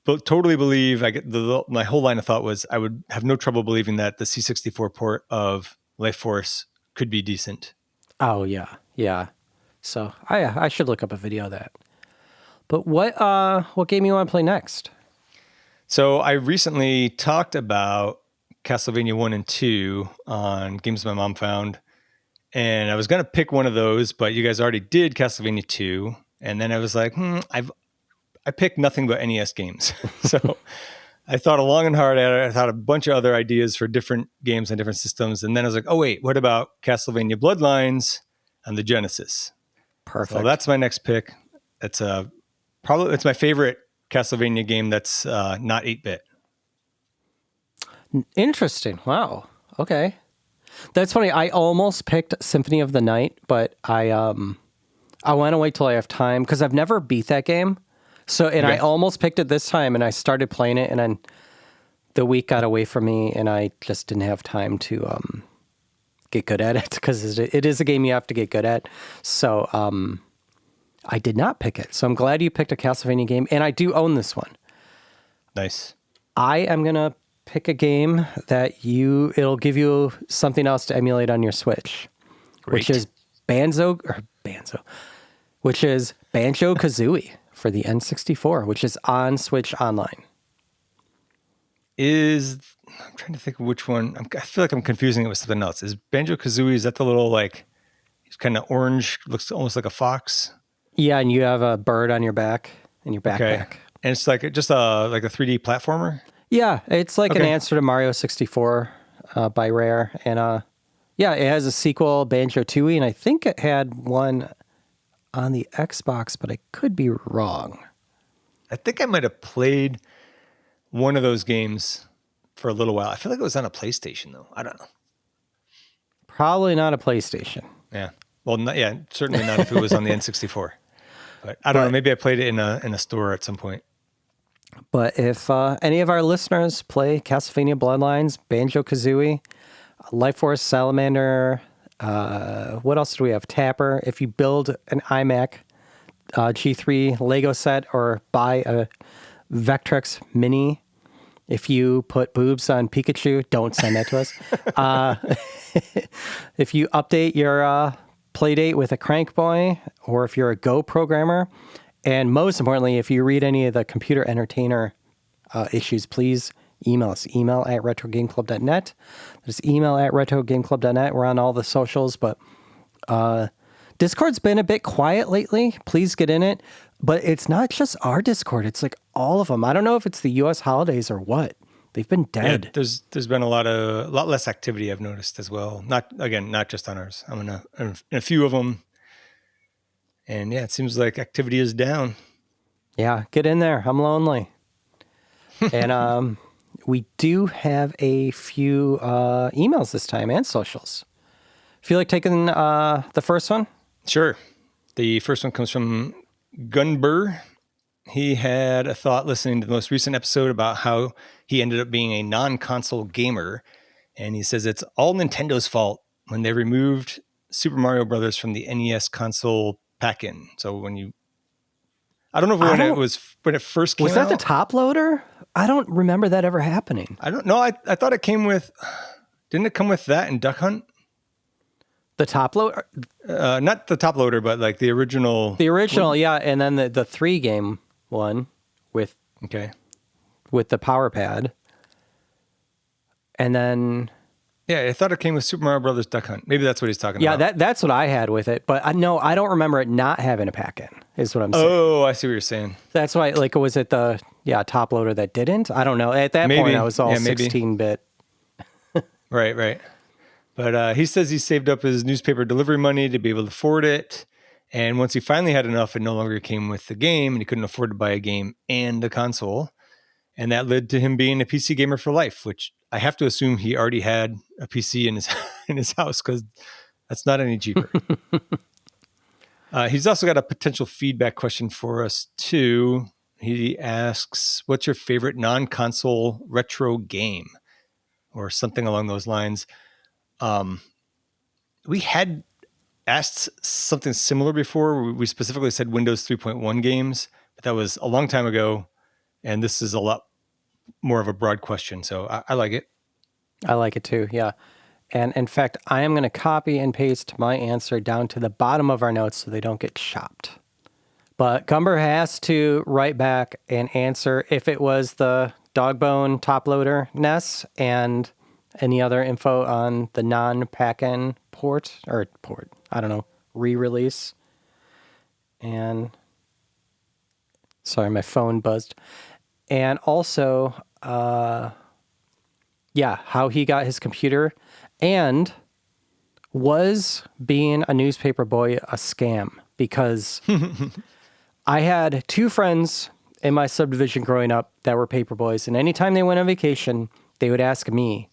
totally believe. I get my whole line of thought was I would have no trouble believing that the C64 port of Life Force could be decent. Oh yeah. So I should look up a video of that. But what game you want to play next? So I recently talked about Castlevania 1 and 2 on Games My Mom Found, and I was going to pick one of those, but you guys already did Castlevania 2, and then I was like, I picked nothing but NES games. So I thought long and hard at it. I thought a bunch of other ideas for different games and different systems, and then I was like, oh wait, what about Castlevania Bloodlines on the Genesis? Perfect. So that's my next pick. It's my favorite Castlevania game that's not 8-bit. Interesting. Wow. Okay. That's funny. I almost picked Symphony of the Night, but I want to wait till I have time because I've never beat that game. So, and I almost picked it this time, and I started playing it, and then the week got away from me, and I just didn't have time to get good at it because it is a game you have to get good at. So, I did not pick it. So I'm glad you picked a Castlevania game, and I do own this one. Nice. I am going to pick a game that it'll give you something else to emulate on your Switch, which is Banjo Kazooie for the N64, which is on Switch Online. I'm trying to think of which one. I feel like I'm confusing it with something else. Is Banjo Kazooie, is that the little it's kind of orange, looks almost like a fox? Yeah, and you have a bird on your back in your backpack. Okay. And it's like just a 3D platformer? Yeah, it's like an answer to Mario 64 by Rare. And it has a sequel, Banjo-Tooie, and I think it had one on the Xbox, but I could be wrong. I think I might have played one of those games for a little while. I feel like it was on a PlayStation, though. I don't know. Probably not a PlayStation. Yeah. Well, certainly not if it was on the N64. But I don't know. Maybe I played it in a store at some point. But if any of our listeners play Castlevania Bloodlines, Banjo-Kazooie, Life Force, Salamander, what else do we have? Tapper. If you build an iMac G3 Lego set or buy a Vectrex Mini, if you put boobs on Pikachu, don't send that to us. If you update your Playdate with a CrankBoy, or if you're a Go programmer, and most importantly, if you read any of the computer entertainer issues, please email us. Email at retrogameclub.net. There's email at retrogameclub.net. We're on all the socials, but Discord's been a bit quiet lately. Please get in it. But it's not just our Discord. It's like all of them. I don't know if it's the U.S. holidays or what. They've been dead. Yeah, there's been a lot less activity I've noticed as well. Not just on ours. I'm in a few of them, and it seems like activity is down. Yeah, get in there. I'm lonely. And we do have a few emails this time and socials. Feel like taking the first one? Sure. The first one comes from Gunbur. He had a thought listening to the most recent episode about how he ended up being a non-console gamer. And he says it's all Nintendo's fault when they removed Super Mario Brothers from the NES console pack-in. So I don't know when it first came out. Was that the top loader? I don't remember that ever happening. I don't know. I thought it came with, didn't it come with that and Duck Hunt? The top loader? Not the top loader, but like the original. The original, yeah. And then the 3-game one with the power pad. And then... Yeah, I thought it came with Super Mario Brothers Duck Hunt. Maybe that's what he's talking about. Yeah, that's what I had with it. But I don't remember it not having a pack-in, is what I'm saying. Oh, I see what you're saying. That's why, was it the top loader that didn't. I don't know. At that point, I was all 16-bit. Right. But he says he saved up his newspaper delivery money to be able to afford it. And once he finally had enough, it no longer came with the game, and he couldn't afford to buy a game and a console. And that led to him being a PC gamer for life, which I have to assume he already had a PC in his house, because that's not any cheaper. He's also got a potential feedback question for us, too. He asks, what's your favorite non-console retro game? Or something along those lines. We had asked something similar before. We specifically said Windows 3.1 games, but that was a long time ago. And this is a lot more of a broad question. So I like it. I like it too, yeah. And in fact, I am going to copy and paste my answer down to the bottom of our notes so they don't get chopped. But Gumber has to write back and answer if it was the Dogbone top loader NES and any other info on the non-pack-in re-release. And sorry, my phone buzzed. And also, how he got his computer, and was being a newspaper boy a scam? Because I had 2 friends in my subdivision growing up that were paper boys, and anytime they went on vacation, they would ask me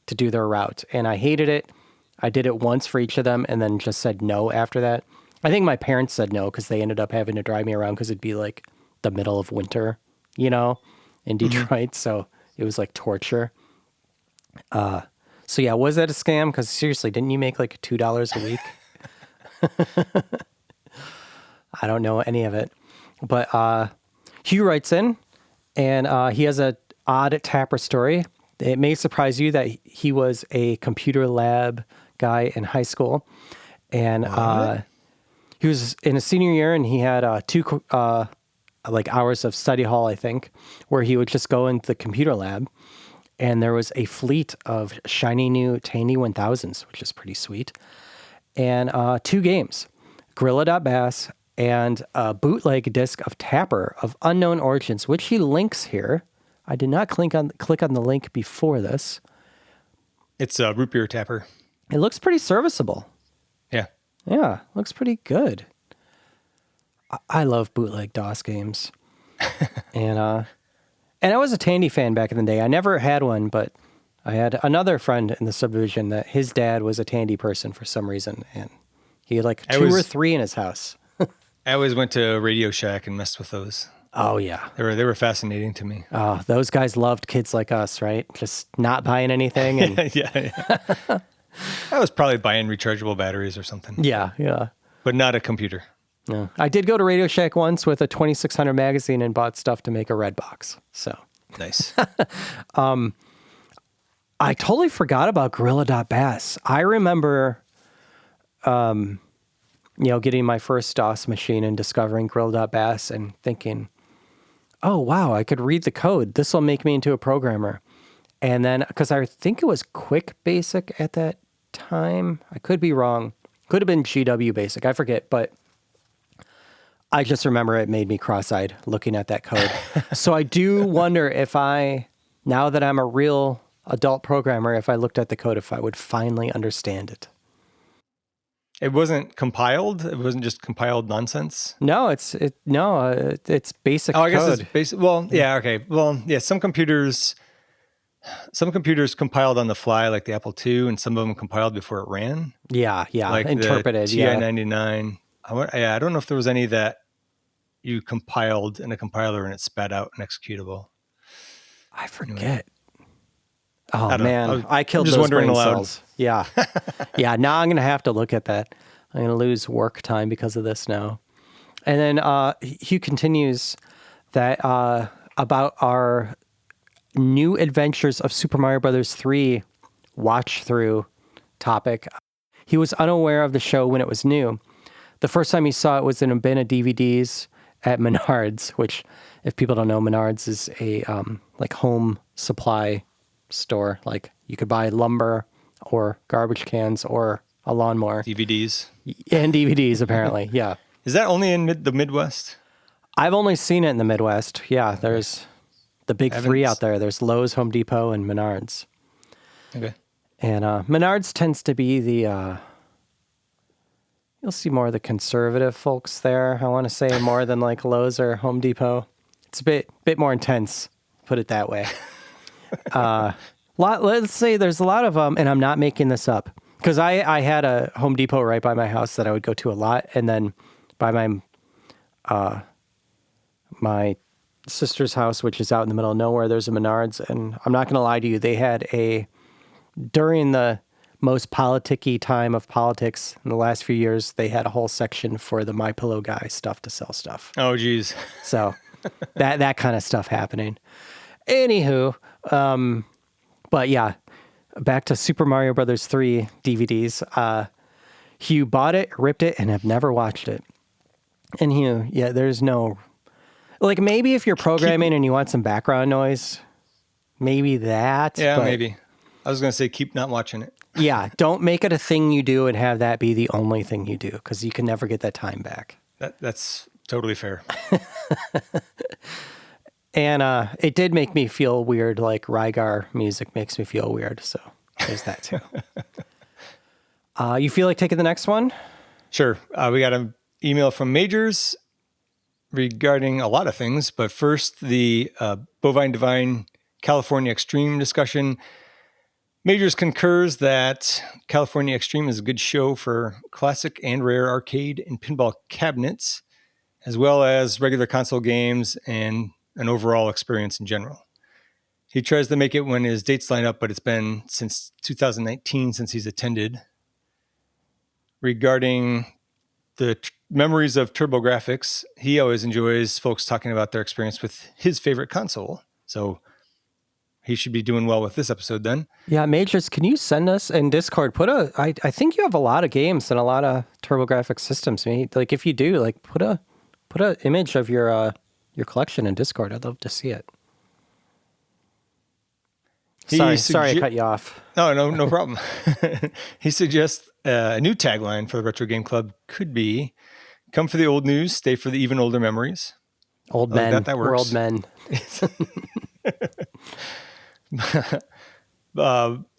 to do their route, and I hated it. I did it once for each of them and then just said no after that. I think my parents said no because they ended up having to drive me around because it'd be like the middle of winter, in Detroit. Mm-hmm. So it was like torture. So yeah, was that a scam? Because seriously, didn't you make like $2 a week? I don't know any of it. But Hugh writes in, and he has a odd Tapper story. It may surprise you that he was a computer lab guy in high school. And he was in a senior year, and he had 2 hours of study hall, I think, where he would just go into the computer lab. And there was a fleet of shiny new Tandy 1000s, which is pretty sweet. And 2 games, Gorilla.Bass and a bootleg disc of Tapper of unknown origins, which he links here. I did not click on the link before this. It's a root beer Tapper. It looks pretty serviceable. Yeah. Yeah, looks pretty good. I love bootleg DOS games. And I was a Tandy fan back in the day. I never had one, but I had another friend in the subdivision that his dad was a Tandy person for some reason, and he had like 2 or 3 in his house. I always went to Radio Shack and messed with those. Oh yeah, they were fascinating to me. Oh, those guys loved kids like us, right? Just not buying anything. And yeah. I was probably buying rechargeable batteries or something. Yeah. But not a computer. No. I did go to Radio Shack once with a 2600 magazine and bought stuff to make a red box. So nice. I totally forgot about Gorilla.Bass. I remember, getting my first DOS machine and discovering Gorilla.Bass and thinking, oh, wow, I could read the code. This will make me into a programmer. And then, because I think it was Quick Basic at that time. I could be wrong. Could have been GW Basic. I forget, but I just remember it made me cross-eyed looking at that code. So I do wonder if now that I'm a real adult programmer, if I looked at the code, if I would finally understand it. It wasn't compiled? It wasn't just compiled nonsense? No, it's basic code. Oh, I guess it's basic. Well, yeah, okay. Well, yeah, some computers compiled on the fly, like the Apple II, and some of them compiled before it ran. Yeah, like interpreted. The TI-99. I don't know if there was any that you compiled in a compiler and it spat out an executable. I forget. Oh man, I killed just those brain aloud. cells. Yeah. Yeah, now I'm going to have to look at that. I'm going to lose work time because of this now. And then Hugh continues that about our new adventures of Super Mario Brothers 3 watch through topic. He was unaware of the show when it was new. The first time he saw it was in a bin of DVDs at Menards, which, if people don't know, Menards is a home supply store. Like, you could buy lumber or garbage cans or a lawnmower. DVDs. And DVDs, apparently, yeah. Is that only in the Midwest? I've only seen it in the Midwest. Yeah, there's The big three out there. There's Lowe's, Home Depot, and Menards. Okay. And Menards tends to be the... you'll see more of the conservative folks there. I want to say more than like Lowe's or Home Depot. It's a bit more intense, put it that way. Let's say there's a lot of and I'm not making this up, because I had a Home Depot right by my house that I would go to a lot, and then by my sister's house, which is out in the middle of nowhere, there's a Menards, and I'm not going to lie to you, they had during the most politicky time of politics in the last few years, they had a whole section for the MyPillow guy stuff to sell stuff. Oh, geez. So that kind of stuff happening. Anywho, but yeah, back to Super Mario Brothers 3 DVDs. Hugh bought it, ripped it, and have never watched it. And Hugh, yeah, there's no... Like, maybe if you're programming and you want some background noise, maybe that. Yeah, maybe. I was going to say keep not watching it. Yeah, don't make it a thing you do and have that be the only thing you do, because you can never get that time back. That's totally fair. And it did make me feel weird, like Rygar music makes me feel weird, so there's that too. You feel like taking the next one? Sure. We got an email from Majors regarding a lot of things, but first the Bovine Divine California Extreme discussion. Majors concurs that California Extreme is a good show for classic and rare arcade and pinball cabinets, as well as regular console games and an overall experience in general. He tries to make it when his dates line up, but it's been since 2019 since he's attended. Regarding the memories of TurboGrafx, he always enjoys folks talking about their experience with his favorite console. So he should be doing well with this episode then. Yeah, Majors, can you send us in Discord, I think you have a lot of games and a lot of TurboGrafx systems. Like if you do, like put a image of your collection in Discord. I'd love to see it. Sorry I cut you off. No problem. He suggests a new tagline for the Retro Game Club could be, come for the old news, stay for the even older memories. Old men. That works. We're old men.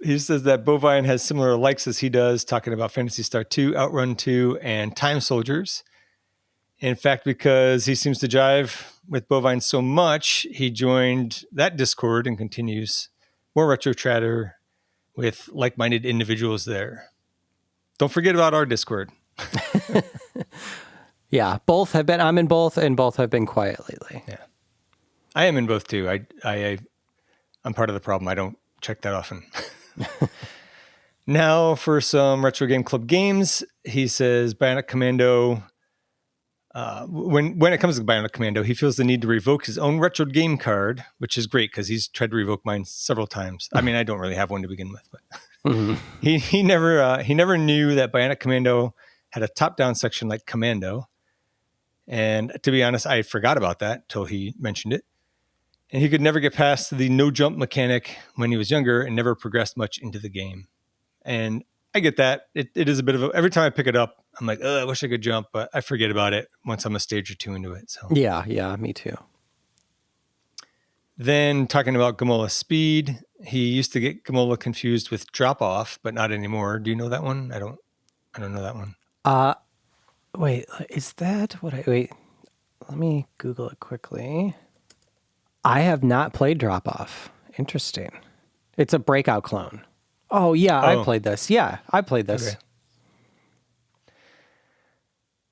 He says that Bovine has similar likes as he does, talking about Phantasy Star 2, Outrun 2, and Time Soldiers. In fact, because he seems to jive with Bovine so much, he joined that Discord and continues more retro chatter with like-minded individuals there. Don't forget about our Discord. Yeah, both have been. I'm in both, and both have been quiet lately. Yeah, I am in both too. I'm part of the problem. I don't check that often. Now for some Retro Game Club games, he says Bionic Commando. When it comes to Bionic Commando, he feels the need to revoke his own retro game card, which is great because he's tried to revoke mine several times. I mean, I don't really have one to begin with, but he never knew that Bionic Commando had a top-down section like Commando. And to be honest, I forgot about that till he mentioned it. And he could never get past the no-jump mechanic when he was younger and never progressed much into the game. And I get that. It is a bit of every time I pick it up, I'm like, I wish I could jump, but I forget about it once I'm a stage or two into it. So yeah, me too. Then talking about Gamola Speed, he used to get Gamola confused with Drop Off, but not anymore. Do you know that one? I don't know that one. Wait, is that what wait, let me Google it quickly. I have not played Drop Off. Interesting. It's a Breakout clone. Oh, yeah, I played this. Yeah, I played this.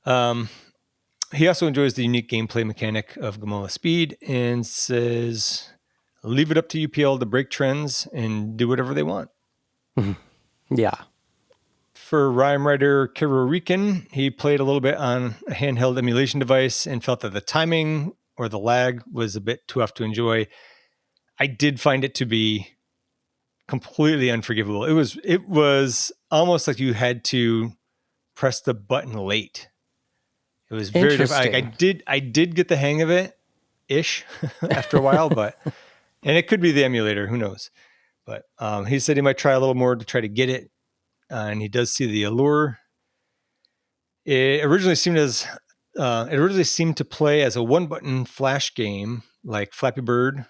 Okay. He also enjoys the unique gameplay mechanic of Gamola Speed and says, leave it up to UPL to break trends and do whatever they want. Yeah. For Rhyme Rider Kirurikan, he played a little bit on a handheld emulation device and felt that the timing or the lag was a bit too tough to enjoy. I did find it to be completely unforgivable. It was almost like you had to press the button late. It was very different. Like I did get the hang of it ish after a while, and it could be the emulator, who knows? But he said he might try a little more to try to get it, and he does see the allure. It originally seemed to play as a one-button flash game like Flappy Bird,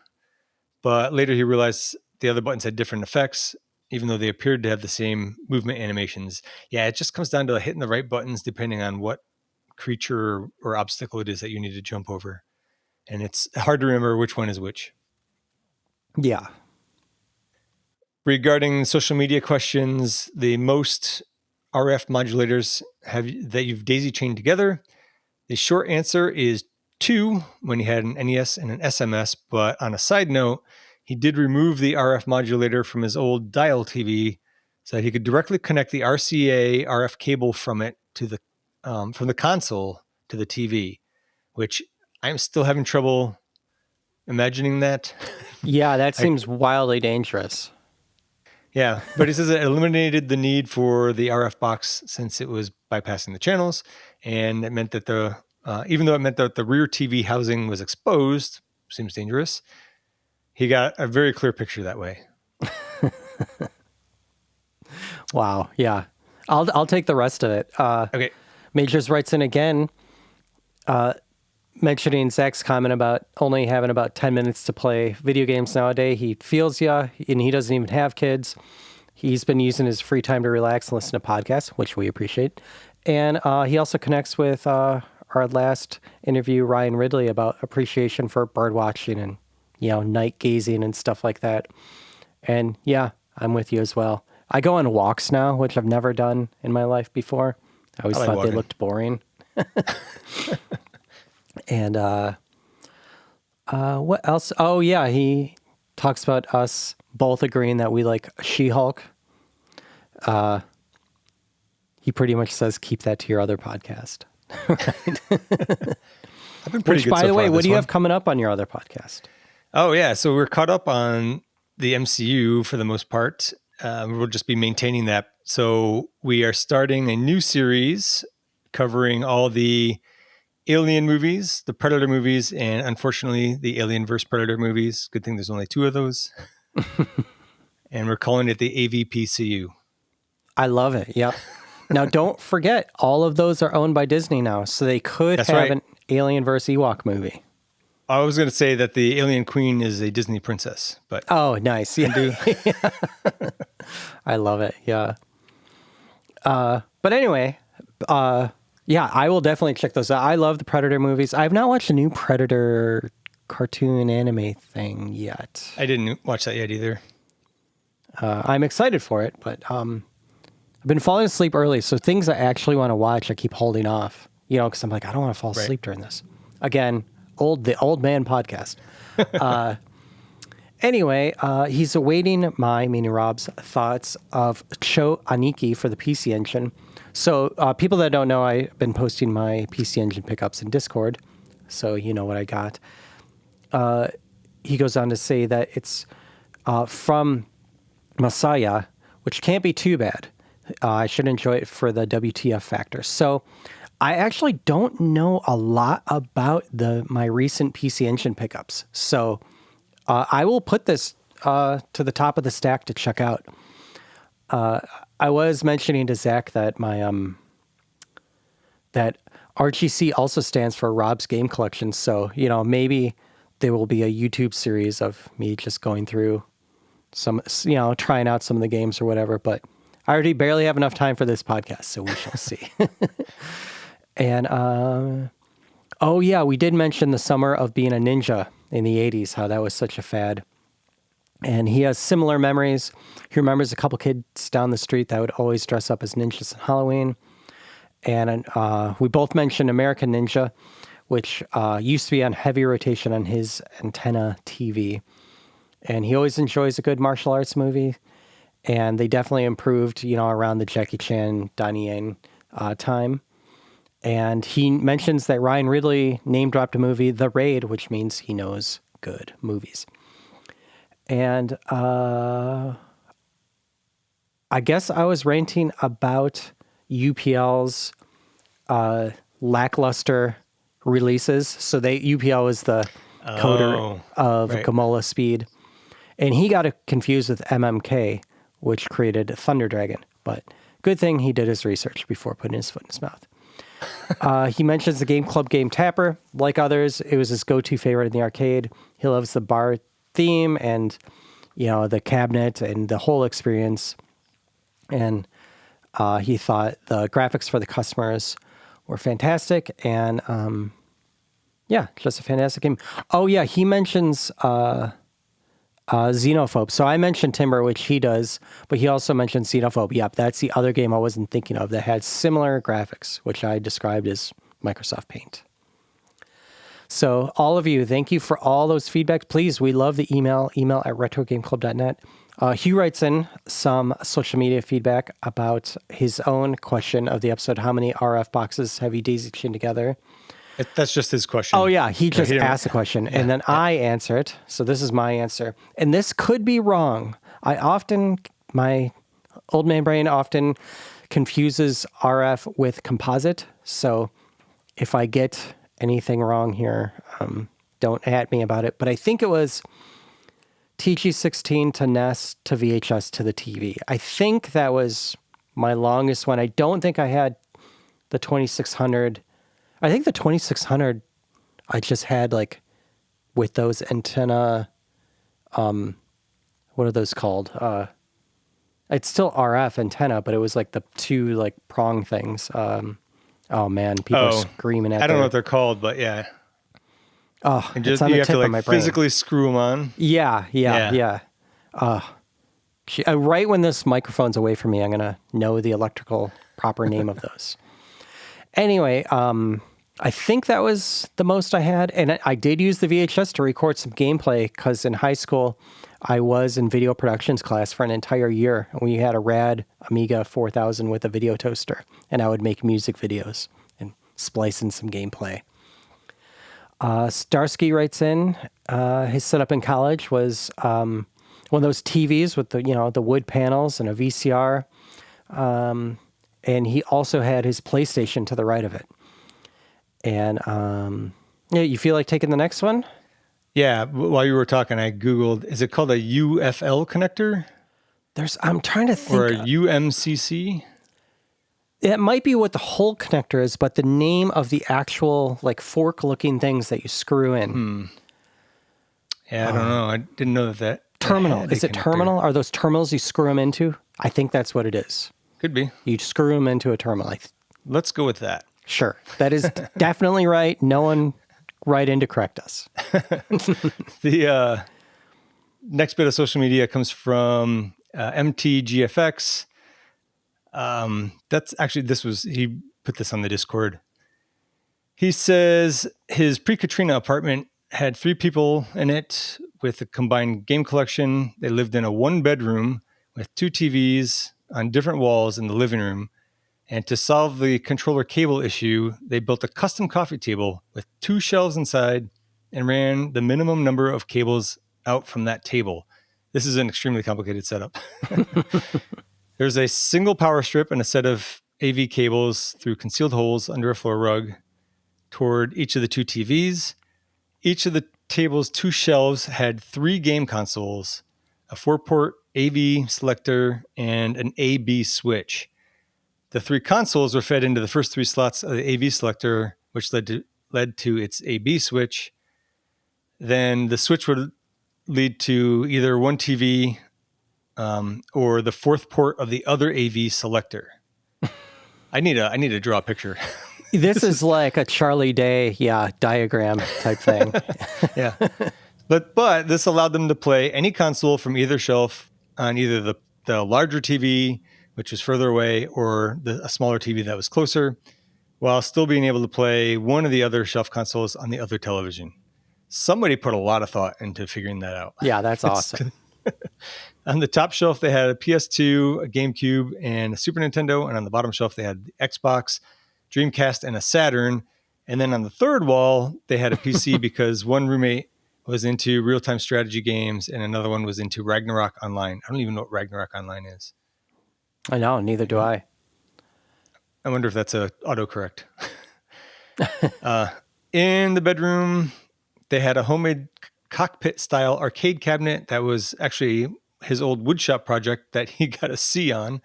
but later he realized the other buttons had different effects, even though they appeared to have the same movement animations. Yeah, it just comes down to hitting the right buttons depending on what creature or obstacle it is that you need to jump over. And it's hard to remember which one is which. Yeah. Regarding social media questions, the most RF modulators that you've daisy chained together, the short answer is 2 when he had an NES and an SMS. But on a side note, he did remove the RF modulator from his old dial TV so that he could directly connect the RCA RF cable from it to the from the console to the TV, which I'm still having trouble imagining that. Yeah, that seems wildly dangerous. Yeah, but he says it eliminated the need for the RF box since it was bypassing the channels, and it meant that even though it meant that the rear TV housing was exposed, seems dangerous, he got a very clear picture that way. Wow. Yeah. I'll take the rest of it. Okay. Majors writes in again, mentioning Zach's comment about only having about 10 minutes to play video games nowadays. He feels ya, and he doesn't even have kids. He's been using his free time to relax and listen to podcasts, which we appreciate. And he also connects with our last interview, Ryan Ridley, about appreciation for bird watching and, night gazing and stuff like that. And yeah, I'm with you as well. I go on walks now, which I've never done in my life before. I always thought walking. They looked boring. And what else? Oh, yeah, he talks about us both agreeing that we like She-Hulk. He pretty much says, keep that to your other podcast. Right? I've been pretty Which, good by so the way, far, what do you have coming up on your other podcast? Oh, yeah. So we're caught up on the MCU for the most part. We'll just be maintaining that. So we are starting a new series covering all the Alien movies, the Predator movies, and unfortunately the Alien vs. Predator movies. Good thing there's only 2 of those. And we're calling it the AVPCU. I love it. Yep. Now, don't forget, all of those are owned by Disney now, so they could have an Alien vs. Ewok movie. I was going to say that the Alien Queen is a Disney princess, but oh, nice. Yeah. I love it. Yeah. But anyway, yeah, I will definitely check those out. I love the Predator movies. I've not watched a new Predator cartoon anime thing yet. I didn't watch that yet either. I'm excited for it, but I've been falling asleep early, so things I actually want to watch, I keep holding off, because I'm like, I don't want to fall asleep during this. Again, the old man podcast. Anyway, he's awaiting meaning Rob's, thoughts of Cho Aniki for the PC Engine. So people that don't know, I've been posting my PC Engine pickups in Discord, so you know what I got. He goes on to say that it's from Masaya, which can't be too bad. I should enjoy it for the WTF factor. So I actually don't know a lot about my recent PC Engine pickups. So I will put this to the top of the stack to check out. I was mentioning to Zach that my that RGC also stands for Rob's Game Collection. So, maybe there will be a YouTube series of me just going through some, trying out some of the games or whatever. But I already barely have enough time for this podcast, so we shall see. And, oh yeah, we did mention the summer of being a ninja in the 80s, how that was such a fad. And he has similar memories. He remembers a couple kids down the street that would always dress up as ninjas on Halloween. And we both mentioned American Ninja, which used to be on heavy rotation on his antenna TV. And he always enjoys a good martial arts movie. And they definitely improved, around the Jackie Chan, Donnie Yen time. And he mentions that Ryan Ridley name-dropped a movie, The Raid, which means he knows good movies. And I guess I was ranting about UPL's lackluster releases. So UPL is the coder of Gamola Speed. And he got confused with MMK, which created Thunder Dragon. But good thing he did his research before putting his foot in his mouth. He mentions the Game Club game Tapper. Like others, it was his go-to favorite in the arcade. He loves the bar theme and, the cabinet and the whole experience. And he thought the graphics for the customers were fantastic. And just a fantastic game. Oh, yeah, he mentions Xenophobe. So I mentioned Timber, which he does, but he also mentioned Xenophobe. Yep, that's the other game I wasn't thinking of that had similar graphics, which I described as Microsoft Paint. So all of you, thank you for all those feedbacks. Please, we love the email at retrogameclub.net. Hugh writes in some social media feedback about his own question of the episode, how many RF boxes have you daisy-chained together? That's just his question. Oh, yeah. He just asked a question, and then I answer it. So this is my answer. And this could be wrong. My old man brain often confuses RF with composite. So if I get anything wrong here, don't at me about it. But I think it was TG16 to NES to VHS to the TV. I think that was my longest one. I don't think I had the 2600. I think the 2600 I just had with those antenna, what are those called? It's still RF antenna, but it was the two prong things. Oh man, people are screaming at I don't know what they're called, but yeah. Oh, and it's on the you have tip to of my brain. physically screw them on. Yeah. Right when this microphone's away from me, I'm going to know the electrical proper name of those. Anyway, I think that was the most I had. And I did use the VHS to record some gameplay because in high school, I was in video productions class for an entire year. And we had a rad Amiga 4000 with a video toaster. And I would make music videos and splice in some gameplay. Starsky writes in, his setup in college was one of those TVs with the wood panels and a VCR. And he also had his PlayStation to the right of it. And you feel like taking the next one? Yeah, while you were talking, I Googled, is it called a UFL connector? I'm trying to think. Or a UMCC? It might be what the whole connector is, but the name of the actual fork-looking things that you screw in. Yeah, I don't know. I didn't know that. Terminal. Is it terminal? Are those terminals you screw them into? I think that's what it is. Could be. You screw them into a terminal. Let's go with that. Sure. That is definitely right. No one write in to correct us. The next bit of social media comes from MTGFX. That's actually, he put this on the Discord. He says his pre-Katrina apartment had 3 people in it with a combined game collection. They lived in a 1-bedroom with 2 TVs on different walls in the living room. And to solve the controller cable issue, they built a custom coffee table with 2 shelves inside and ran the minimum number of cables out from that table. This is an extremely complicated setup. There's a single power strip and a set of AV cables through concealed holes under a floor rug toward each of the 2 TVs. Each of the table's 2 shelves had 3 game consoles, a 4-port AV selector, and an A/B switch. The 3 consoles were fed into the first 3 slots of the AV selector, which led to its A/B switch. Then the switch would lead to either one TV or the 4th port of the other AV selector. I need to draw a picture. This is like a Charlie Day, diagram type thing. Yeah. But this allowed them to play any console from either shelf on either the larger TV, which was further away, or a smaller TV that was closer, while still being able to play one of the other shelf consoles on the other television. Somebody put a lot of thought into figuring that out. Yeah, that's awesome. On the top shelf, they had a PS2, a GameCube, and a Super Nintendo. And on the bottom shelf, they had the Xbox, Dreamcast, and a Saturn. And then on the third wall, they had a PC because one roommate was into real-time strategy games and another one was into Ragnarok Online. I don't even know what Ragnarok Online is. I know, neither do I. I wonder if that's a autocorrect. In the bedroom, they had a homemade cockpit-style arcade cabinet that was actually his old woodshop project that he got a C on.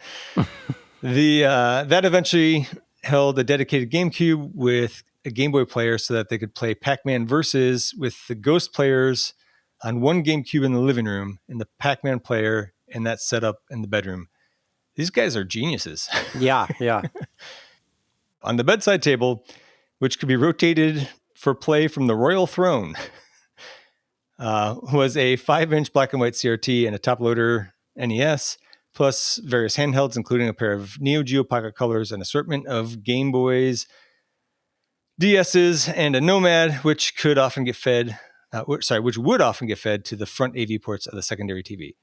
That eventually held a dedicated GameCube with a Game Boy player so that they could play Pac-Man Versus with the Ghost players on one GameCube in the living room, and the Pac-Man player and that setup in the bedroom. These guys are geniuses. Yeah, yeah. On the bedside table, which could be rotated for play from the royal throne, was a 5-inch black and white CRT and a top loader NES, plus various handhelds, including a pair of Neo Geo Pocket Colors, an assortment of Game Boys, DSs, and a Nomad, which could often get fed, which would often get fed to the front AV ports of the secondary TV.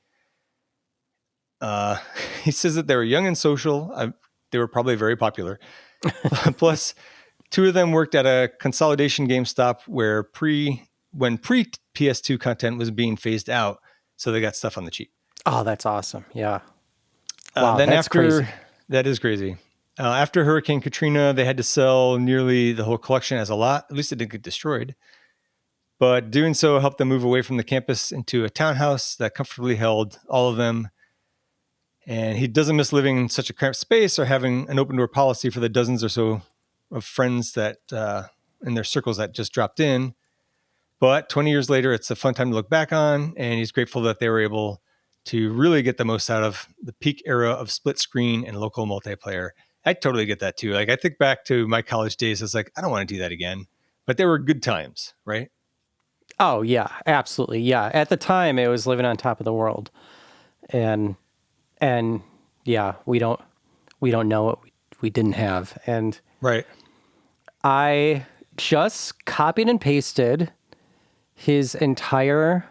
He says that they were young and social. They were probably very popular. Plus, 2 of them worked at a consolidation GameStop when pre-PS2 content was being phased out, so they got stuff on the cheap. Oh, that's awesome. Yeah. Wow, then that's crazy. That is crazy. After Hurricane Katrina, they had to sell nearly the whole collection as a lot. At least it didn't get destroyed. But doing so helped them move away from the campus into a townhouse that comfortably held all of them. And he doesn't miss living in such a cramped space or having an open door policy for the dozens or so of friends that in their circles that just dropped in. But 20 years later, it's a fun time to look back on, and he's grateful that they were able to really get the most out of the peak era of split screen and local multiplayer. I totally get that too. Like, I think back to my college days, it's like, I don't want to do that again. But they were good times, right? Oh, yeah, absolutely. Yeah. At the time, it was living on top of the world. And yeah, we don't know what we didn't have. And right. I just copied and pasted his entire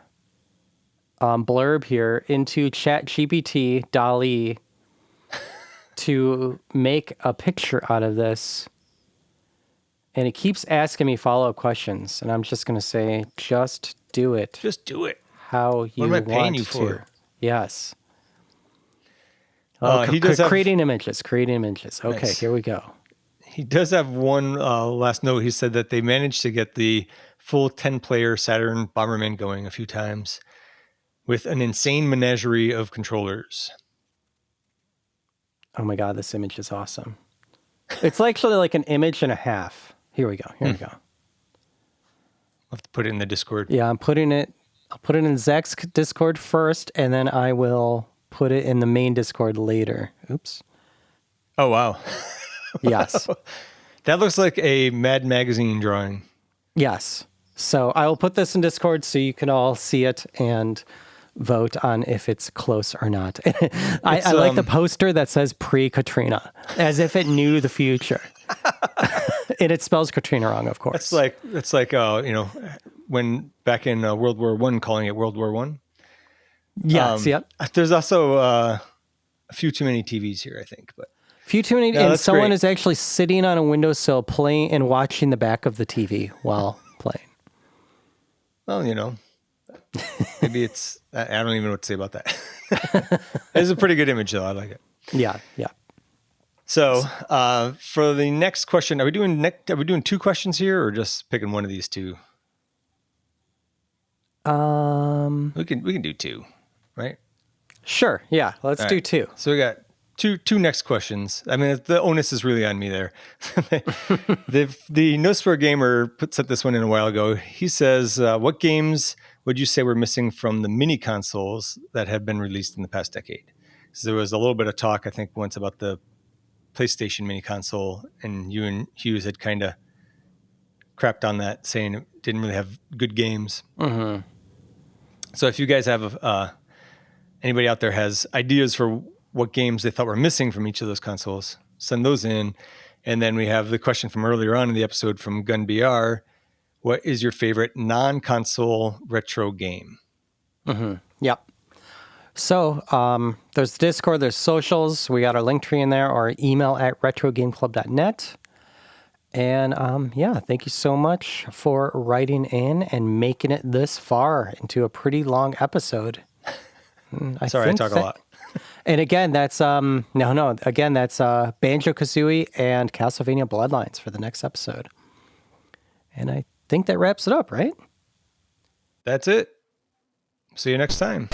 blurb here into ChatGPT DALL-E to make a picture out of this. And it keeps asking me follow-up questions. And I'm just going to say, just do it. Just do it. How you what am I paying want you to. for? Yes. He does creating images. Okay, Nice. Here we go. He does have one last note. He said that they managed to get the full 10-player Saturn Bomberman going a few times with an insane menagerie of controllers. Oh my God, this image is awesome. It's actually like an image and a half. Here we go. I'll have to put it in the Discord. Yeah, I'll put it in Zach's Discord first, and then I will put it in the main Discord later. Oops. Oh, wow. Yes. That looks like a Mad Magazine drawing. Yes. So I will put this in Discord so you can all see it and vote on if it's close or not. I like the poster that says pre-Katrina, as if it knew the future. And it spells Katrina wrong, of course. It's like when back in World War I, calling it World War I. Yes, yep. There's also a few too many TVs here, I think. But few too many, and someone is actually sitting on a windowsill playing and watching the back of the TV while playing. Well, maybe it's, I don't even know what to say about that. It's a pretty good image, though. I like it. Yeah, yeah. So for the next question, are we doing 2 questions here, or just picking one of these 2? We can do 2, right? Sure. Yeah, let's do 2. So we got two next questions. I mean, the onus is really on me there. The No Spur Gamer set this one in a while ago. He says, what games would you say were missing from the mini consoles that have been released in the past decade? So there was a little bit of talk, I think, once about the PlayStation mini console, and you and Hughes had kind of crapped on that, saying it didn't really have good games. Mm-hmm. So if you guys have, anybody out there has ideas for what games they thought were missing from each of those consoles, send those in. And then we have the question from earlier on in the episode from Gun BR. What is your favorite non-console retro game? Mm-hmm. Yep. So there's Discord, there's socials. We got our link tree in there, or email at retrogameclub.net. And thank you so much for writing in and making it this far into a pretty long episode. Sorry, I talk a lot. And again, that's Banjo Kazooie and Castlevania Bloodlines for the next episode. And I think that wraps it up, right? That's it. See you next time.